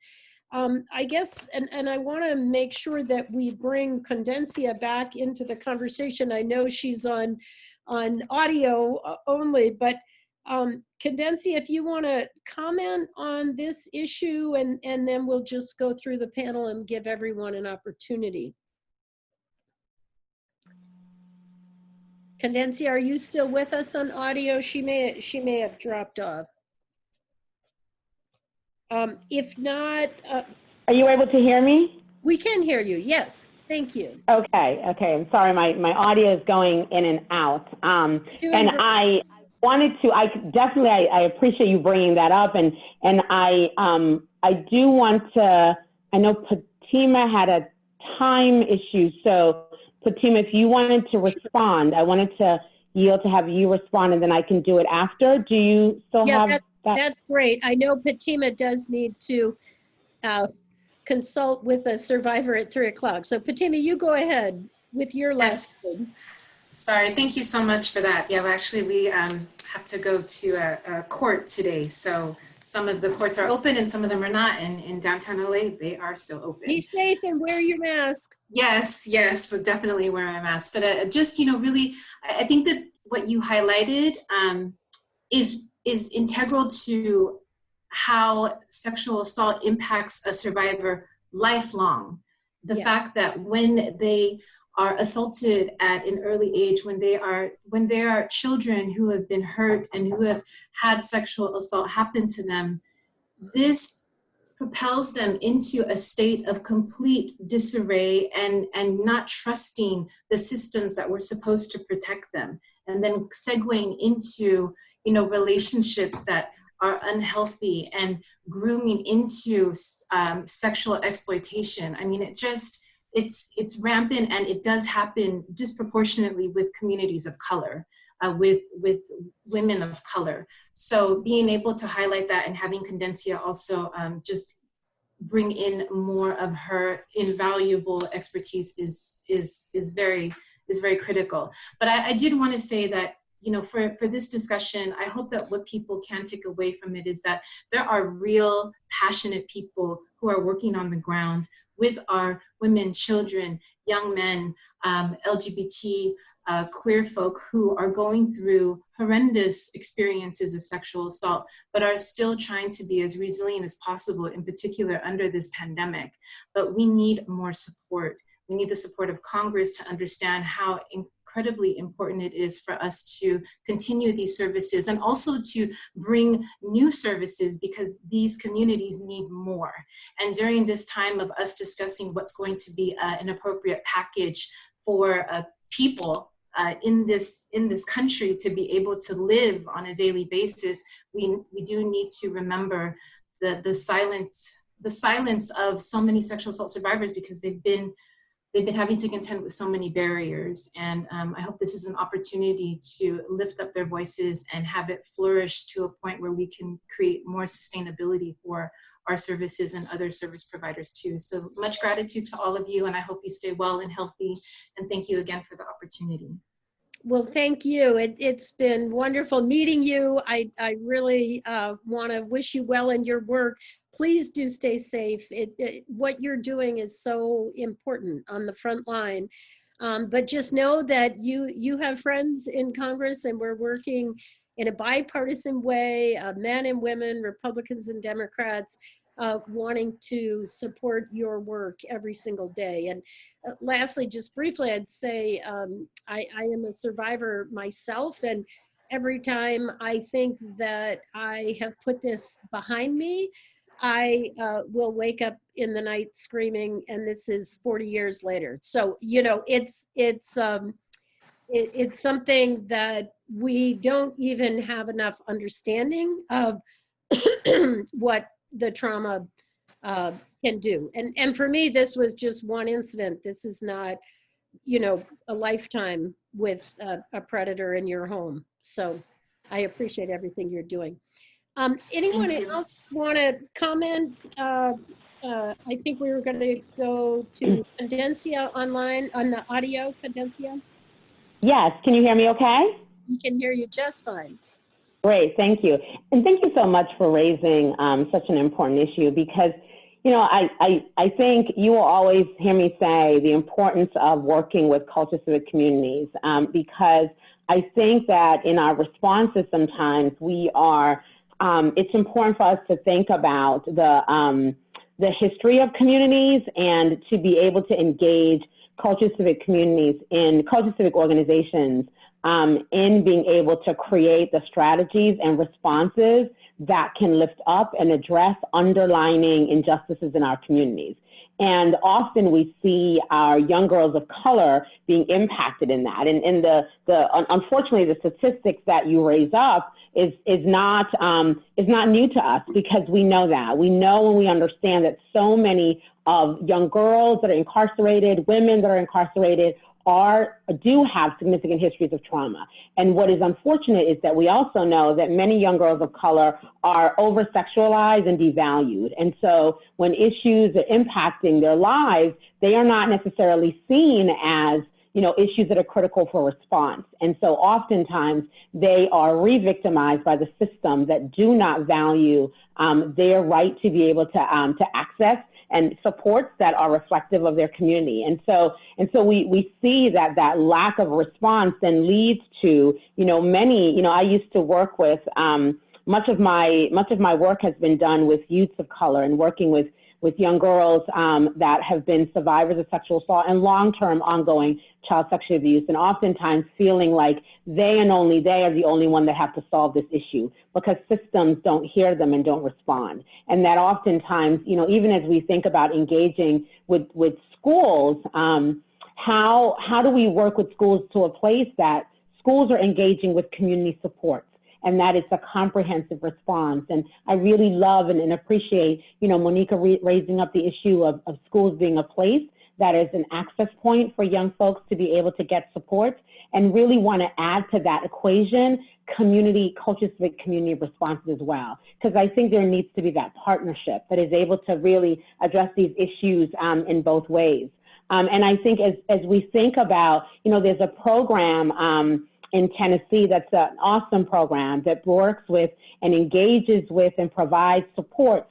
I guess, and I want to make sure that we bring Condencia back into the conversation. I know she's on audio only, but Condencia, if you want to comment on this issue, and then we'll just go through the panel and give everyone an opportunity. Condencia, are you still with us on audio? She may have dropped off. If not, Are you able to hear me? we can hear you. Yes, thank you. Okay. I'm sorry, my audio is going in and out. And I wanted to, I appreciate you bringing that up, and I do want to, I know Fatima had a time issue, so Fatima, if you wanted to respond, I wanted to yield to have you respond, and then I can do it after. Do you still have that? That's great. I know Fatima does need to consult with a survivor at 3 o'clock. So Fatima, you go ahead with your last thing. Sorry, thank you so much for that. Yeah, well, actually, we have to go to a court today. So some of the courts are open and some of them are not. And in downtown LA, they are still open. Be safe and wear your mask. Yes, so definitely wear my mask. But just, really, I think that what you highlighted is integral to how sexual assault impacts a survivor lifelong. The fact that when they are assaulted at an early age, when they are children who have been hurt and who have had sexual assault happen to them, this propels them into a state of complete disarray and not trusting the systems that were supposed to protect them, and then segueing into relationships that are unhealthy and grooming into sexual exploitation. I mean, it's rampant, and it does happen disproportionately with communities of color, with women of color. So being able to highlight that and having Condencia also just bring in more of her invaluable expertise is very critical. But I did want to say that, for this discussion, I hope that what people can take away from it is that there are real passionate people who are working on the ground with our women, children, young men, LGBT, queer folk who are going through horrendous experiences of sexual assault, but are still trying to be as resilient as possible, in particular under this pandemic. But we need more support. We need the support of Congress to understand how incredibly important it is for us to continue these services and also to bring new services because these communities need more. And during this time of us discussing what's going to be an appropriate package for people in this country to be able to live on a daily basis, we do need to remember the silence of so many sexual assault survivors because they've been having to contend with so many barriers. And I hope this is an opportunity to lift up their voices and have it flourish to a point where we can create more sustainability for our services and other service providers too. So much gratitude to all of you, and I hope you stay well and healthy. And thank you again for the opportunity. Well, thank you. It's been wonderful meeting you. I really want to wish you well in your work. Please do stay safe. What you're doing is so important on the front line. But just know that you have friends in Congress, and we're working in a bipartisan way, men and women, Republicans and Democrats, wanting to support your work every single day. And lastly, just briefly, I'd say I am a survivor myself, and every time I think that I have put this behind me, I will wake up in the night screaming, and this is 40 years later. So, you know, it's something that we don't even have enough understanding of what the trauma can do. And for me, this was just one incident. This is not, you know, a lifetime with a predator in your home. So I appreciate everything you're doing. Anyone else want to comment? I think we were going to go to Condencia online on the audio. Condencia? Yes, can you hear me okay? We can hear you just fine. Great, thank you. And thank you so much for raising such an important issue because, you know, I think you will always hear me say the importance of working with culture civic communities because I think that in our responses sometimes we are, it's important for us to think about the history of communities and to be able to engage culture civic communities in culture civic organizations in being able to create the strategies and responses that can lift up and address underlying injustices in our communities. And often we see our young girls of color being impacted in that. And unfortunately, the statistics that you raise up is not new to us because we know that. We know and we understand that so many of young girls that are incarcerated, women that are incarcerated, do have significant histories of trauma. And what is unfortunate is that we also know that many young girls of color are over-sexualized and devalued. And so when issues are impacting their lives, they are not necessarily seen as, you know, issues that are critical for response. And so oftentimes they are re-victimized by the system that do not value their right to be able to access and supports that are reflective of their community. And so we see that lack of response then leads to, you know, many, you know, I used to work with, much of my work has been done with youths of color and working with young girls that have been survivors of sexual assault and long-term ongoing child sexual abuse, and oftentimes feeling like they and only they are the only one that have to solve this issue because systems don't hear them and don't respond. And that oftentimes, you know, even as we think about engaging with schools, how do we work with schools to a place that schools are engaging with community supports? And that it's a comprehensive response. And I really love and appreciate, you know, Monica raising up the issue of schools being a place that is an access point for young folks to be able to get support, and really want to add to that equation community, culture civic community responses as well. Because I think there needs to be that partnership that is able to really address these issues in both ways. And I think as we think about, you know, there's a program in Tennessee that's an awesome program that works with and engages with and provides support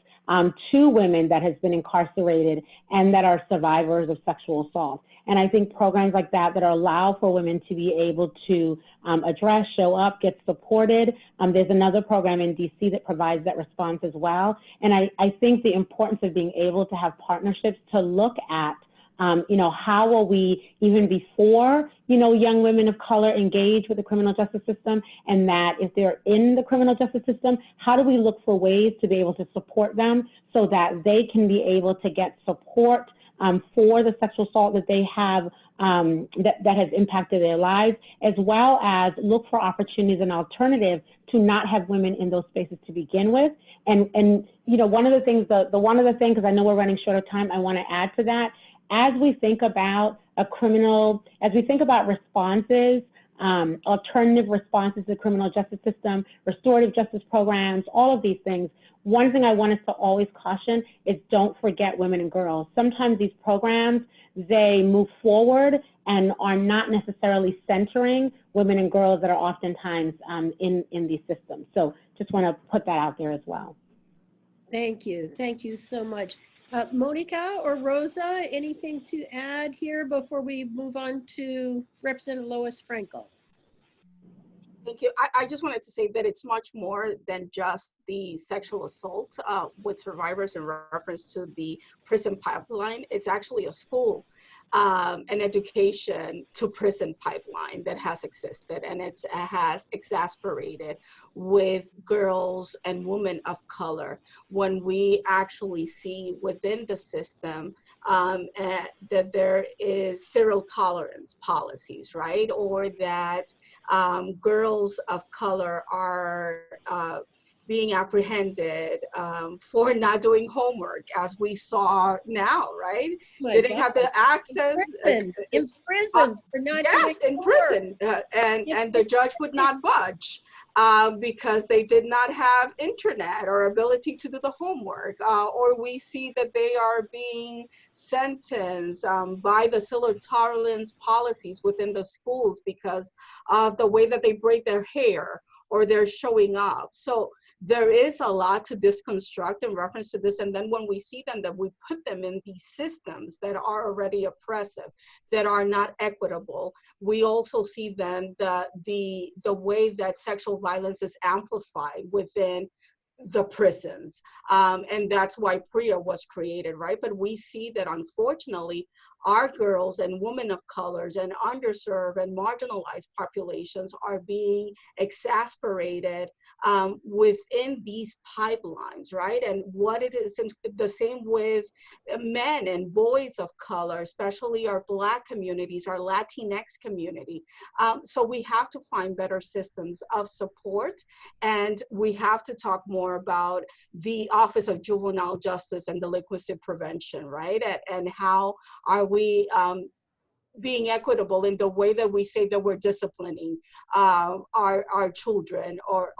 to women that has been incarcerated and that are survivors of sexual assault. And I think programs like that allow for women to be able to address, show up, get supported. There's another program in DC that provides that response as well. And I think the importance of being able to have partnerships to look at How will we, even before, young women of color engage with the criminal justice system, and that if they're in the criminal justice system, how do we look for ways to be able to support them so that they can be able to get support for the sexual assault that they have that has impacted their lives, as well as look for opportunities and alternatives to not have women in those spaces to begin with. And one of the things, because I know we're running short of time, I want to add to that, as we think about responses, alternative responses to the criminal justice system, restorative justice programs, all of these things, one thing I want us to always caution is don't forget women and girls. Sometimes these programs, they move forward and are not necessarily centering women and girls that are oftentimes in these systems. So just want to put that out there as well. Thank you. Thank you so much. Monica or Rosa, anything to add here before we move on to Representative Lois Frankel? Thank you. I just wanted to say that it's much more than just the sexual assault with survivors in reference to the prison pipeline. It's actually a school and education to prison pipeline that has existed, and it has exacerbated with girls and women of color when we actually see within the system that there is zero tolerance policies, right? Or that girls of color are being apprehended for not doing homework, as we saw now, right? Didn't have the access. In prison for not yes, doing in homework. prison, and the judge would not budge because they did not have internet or ability to do the homework. Or we see that they are being sentenced by the zero tolerance policies within the schools because of the way that they braid their hair or they're showing up. So there is a lot to disconstruct in reference to this. And then when we see them, that we put them in these systems that are already oppressive, that are not equitable. We also see then the way that sexual violence is amplified within the prisons. And that's why PREA was created, right? But we see that unfortunately, our girls and women of colors and underserved and marginalized populations are being exasperated within these pipelines, right? And what it is, the same with men and boys of color, especially our Black communities, our Latinx community. So we have to find better systems of support, and we have to talk more about the Office of Juvenile Justice and Delinquency Prevention, right? And how are we being equitable in the way that we say that we're disciplining our children or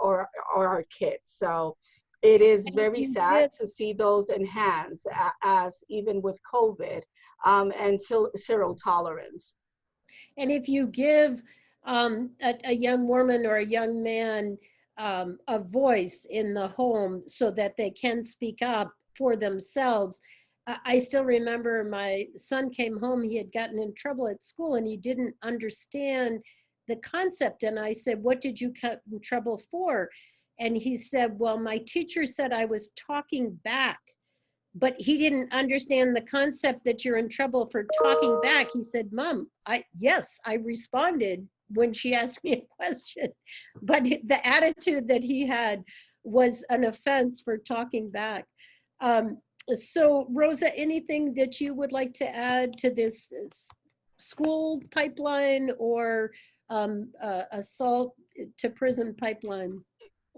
our kids. So it is very sad to see those enhanced as even with COVID and zero tolerance. And if you give a young woman or a young man a voice in the home so that they can speak up for themselves. I still remember my son came home, he had gotten in trouble at school and he didn't understand the concept. And I said, what did you get in trouble for? And he said, well, my teacher said I was talking back, but he didn't understand the concept that you're in trouble for talking back. He said, Mom, yes, I responded when she asked me a question, but the attitude that he had was an offense for talking back. So Rosa, anything that you would like to add to this school pipeline or assault to prison pipeline?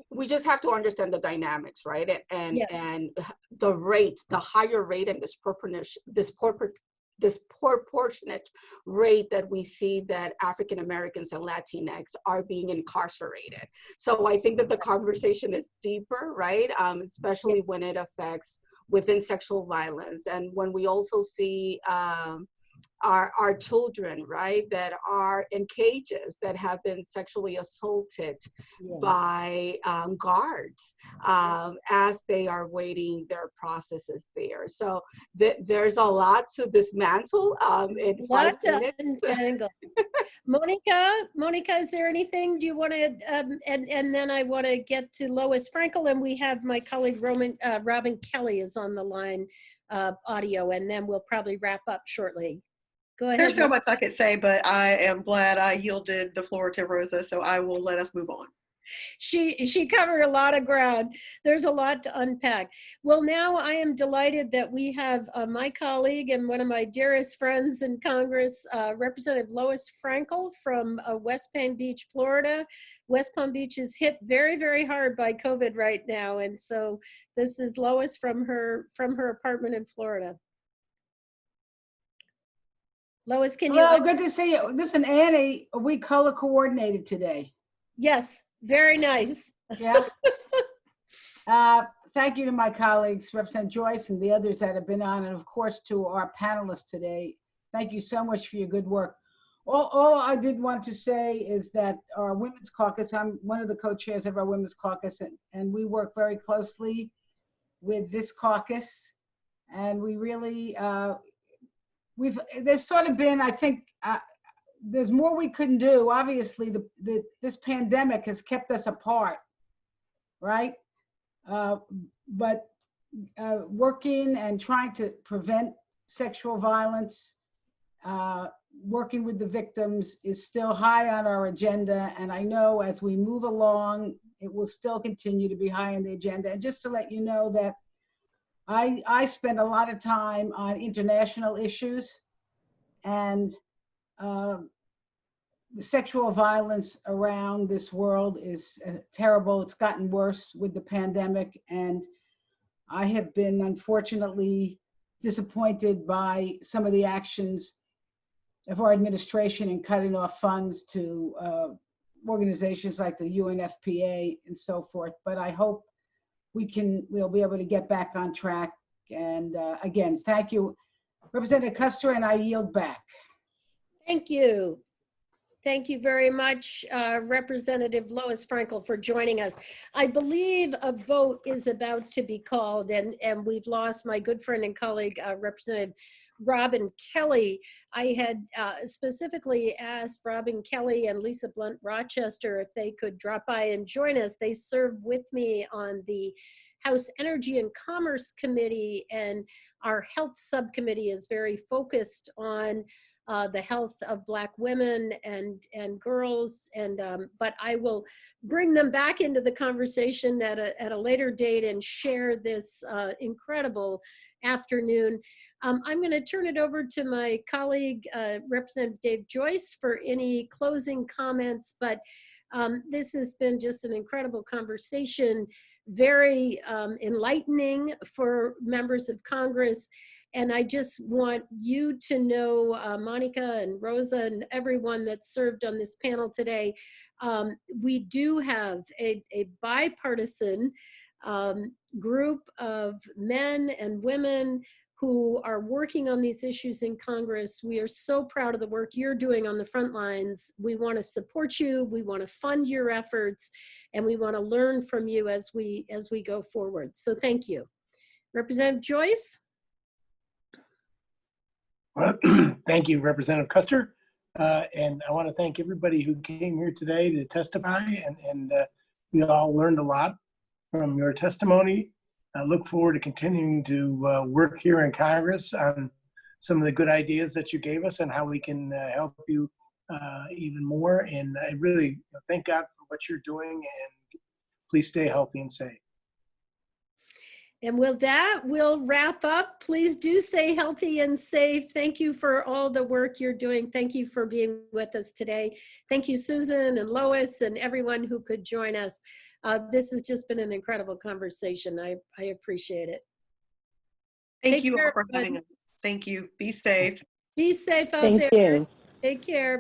We just have to understand the dynamics, right? And Yes. And the rate, the higher rate and disproportionate rate that we see that African Americans and Latinx are being incarcerated. So I think that the conversation is deeper, right? Especially when it affects within sexual violence. And when we also see our children, right, that are in cages that have been sexually assaulted by guards as they are waiting their processes there. So there's a lot to dismantle in 5 minutes. Untangle. Monica, is there anything? Do you want to, and then I want to get to Lois Frankel, and we have my colleague Robin Kelly is on the line, audio, and then we'll probably wrap up shortly. Go ahead. There's so much I could say, but I am glad I yielded the floor to Rosa, so I will let us move on. She covered a lot of ground. There's a lot to unpack. Well, now I am delighted that we have my colleague and one of my dearest friends in Congress, Representative Lois Frankel from West Palm Beach, Florida. West Palm Beach is hit very, very hard by COVID right now, and so this is Lois from her apartment in Florida. Lois, can you? Well, good to see you. Listen, Annie, we color coordinated today. Yes, very nice. Yeah. Thank you to my colleagues, Representative Joyce and the others that have been on, and of course to our panelists today. Thank you so much for your good work. All I did want to say is that our Women's Caucus, I'm one of the co-chairs of our Women's Caucus, and we work very closely with this caucus, and we really, there's sort of been, I think, there's more we couldn't do. Obviously, this pandemic has kept us apart, right? But working and trying to prevent sexual violence, working with the victims is still high on our agenda. And I know as we move along, it will still continue to be high on the agenda. And just to let you know that I spend a lot of time on international issues, and the sexual violence around this world is terrible. It's gotten worse with the pandemic, and I have been unfortunately disappointed by some of the actions of our administration in cutting off funds to organizations like the UNFPA and so forth. But I hope we'll be able to get back on track. And again, thank you, Representative Kuster, and I yield back. Thank you. Thank you very much, Representative Lois Frankel, for joining us. I believe a vote is about to be called, and we've lost my good friend and colleague, Representative Robin Kelly. I had specifically asked Robin Kelly and Lisa Blunt Rochester if they could drop by and join us. They serve with me on the House Energy and Commerce Committee, and our health subcommittee is very focused on the health of Black women and girls, and but I will bring them back into the conversation at a later date and share this incredible afternoon. I'm going to turn it over to my colleague, Representative Dave Joyce, for any closing comments, but this has been just an incredible conversation, very enlightening for members of Congress. And I just want you to know, Monica and Rosa and everyone that served on this panel today, we do have a bipartisan group of men and women who are working on these issues in Congress. We are so proud of the work you're doing on the front lines. We want to support you, we want to fund your efforts, and we want to learn from you as we go forward. So thank you. Representative Joyce? Well, thank you, Representative Kuster. And I want to thank everybody who came here today to testify, and we all learned a lot from your testimony. I look forward to continuing to work here in Congress on some of the good ideas that you gave us and how we can help you even more. And I really thank God for what you're doing, and please stay healthy and safe. And with that, we'll wrap up. Please do stay healthy and safe. Thank you for all the work you're doing. Thank you for being with us today. Thank you, Susan and Lois and everyone who could join us. This has just been an incredible conversation. I appreciate it. Thank you all for having us. Thank you. Be safe. Be safe out there. Thank you. Take care.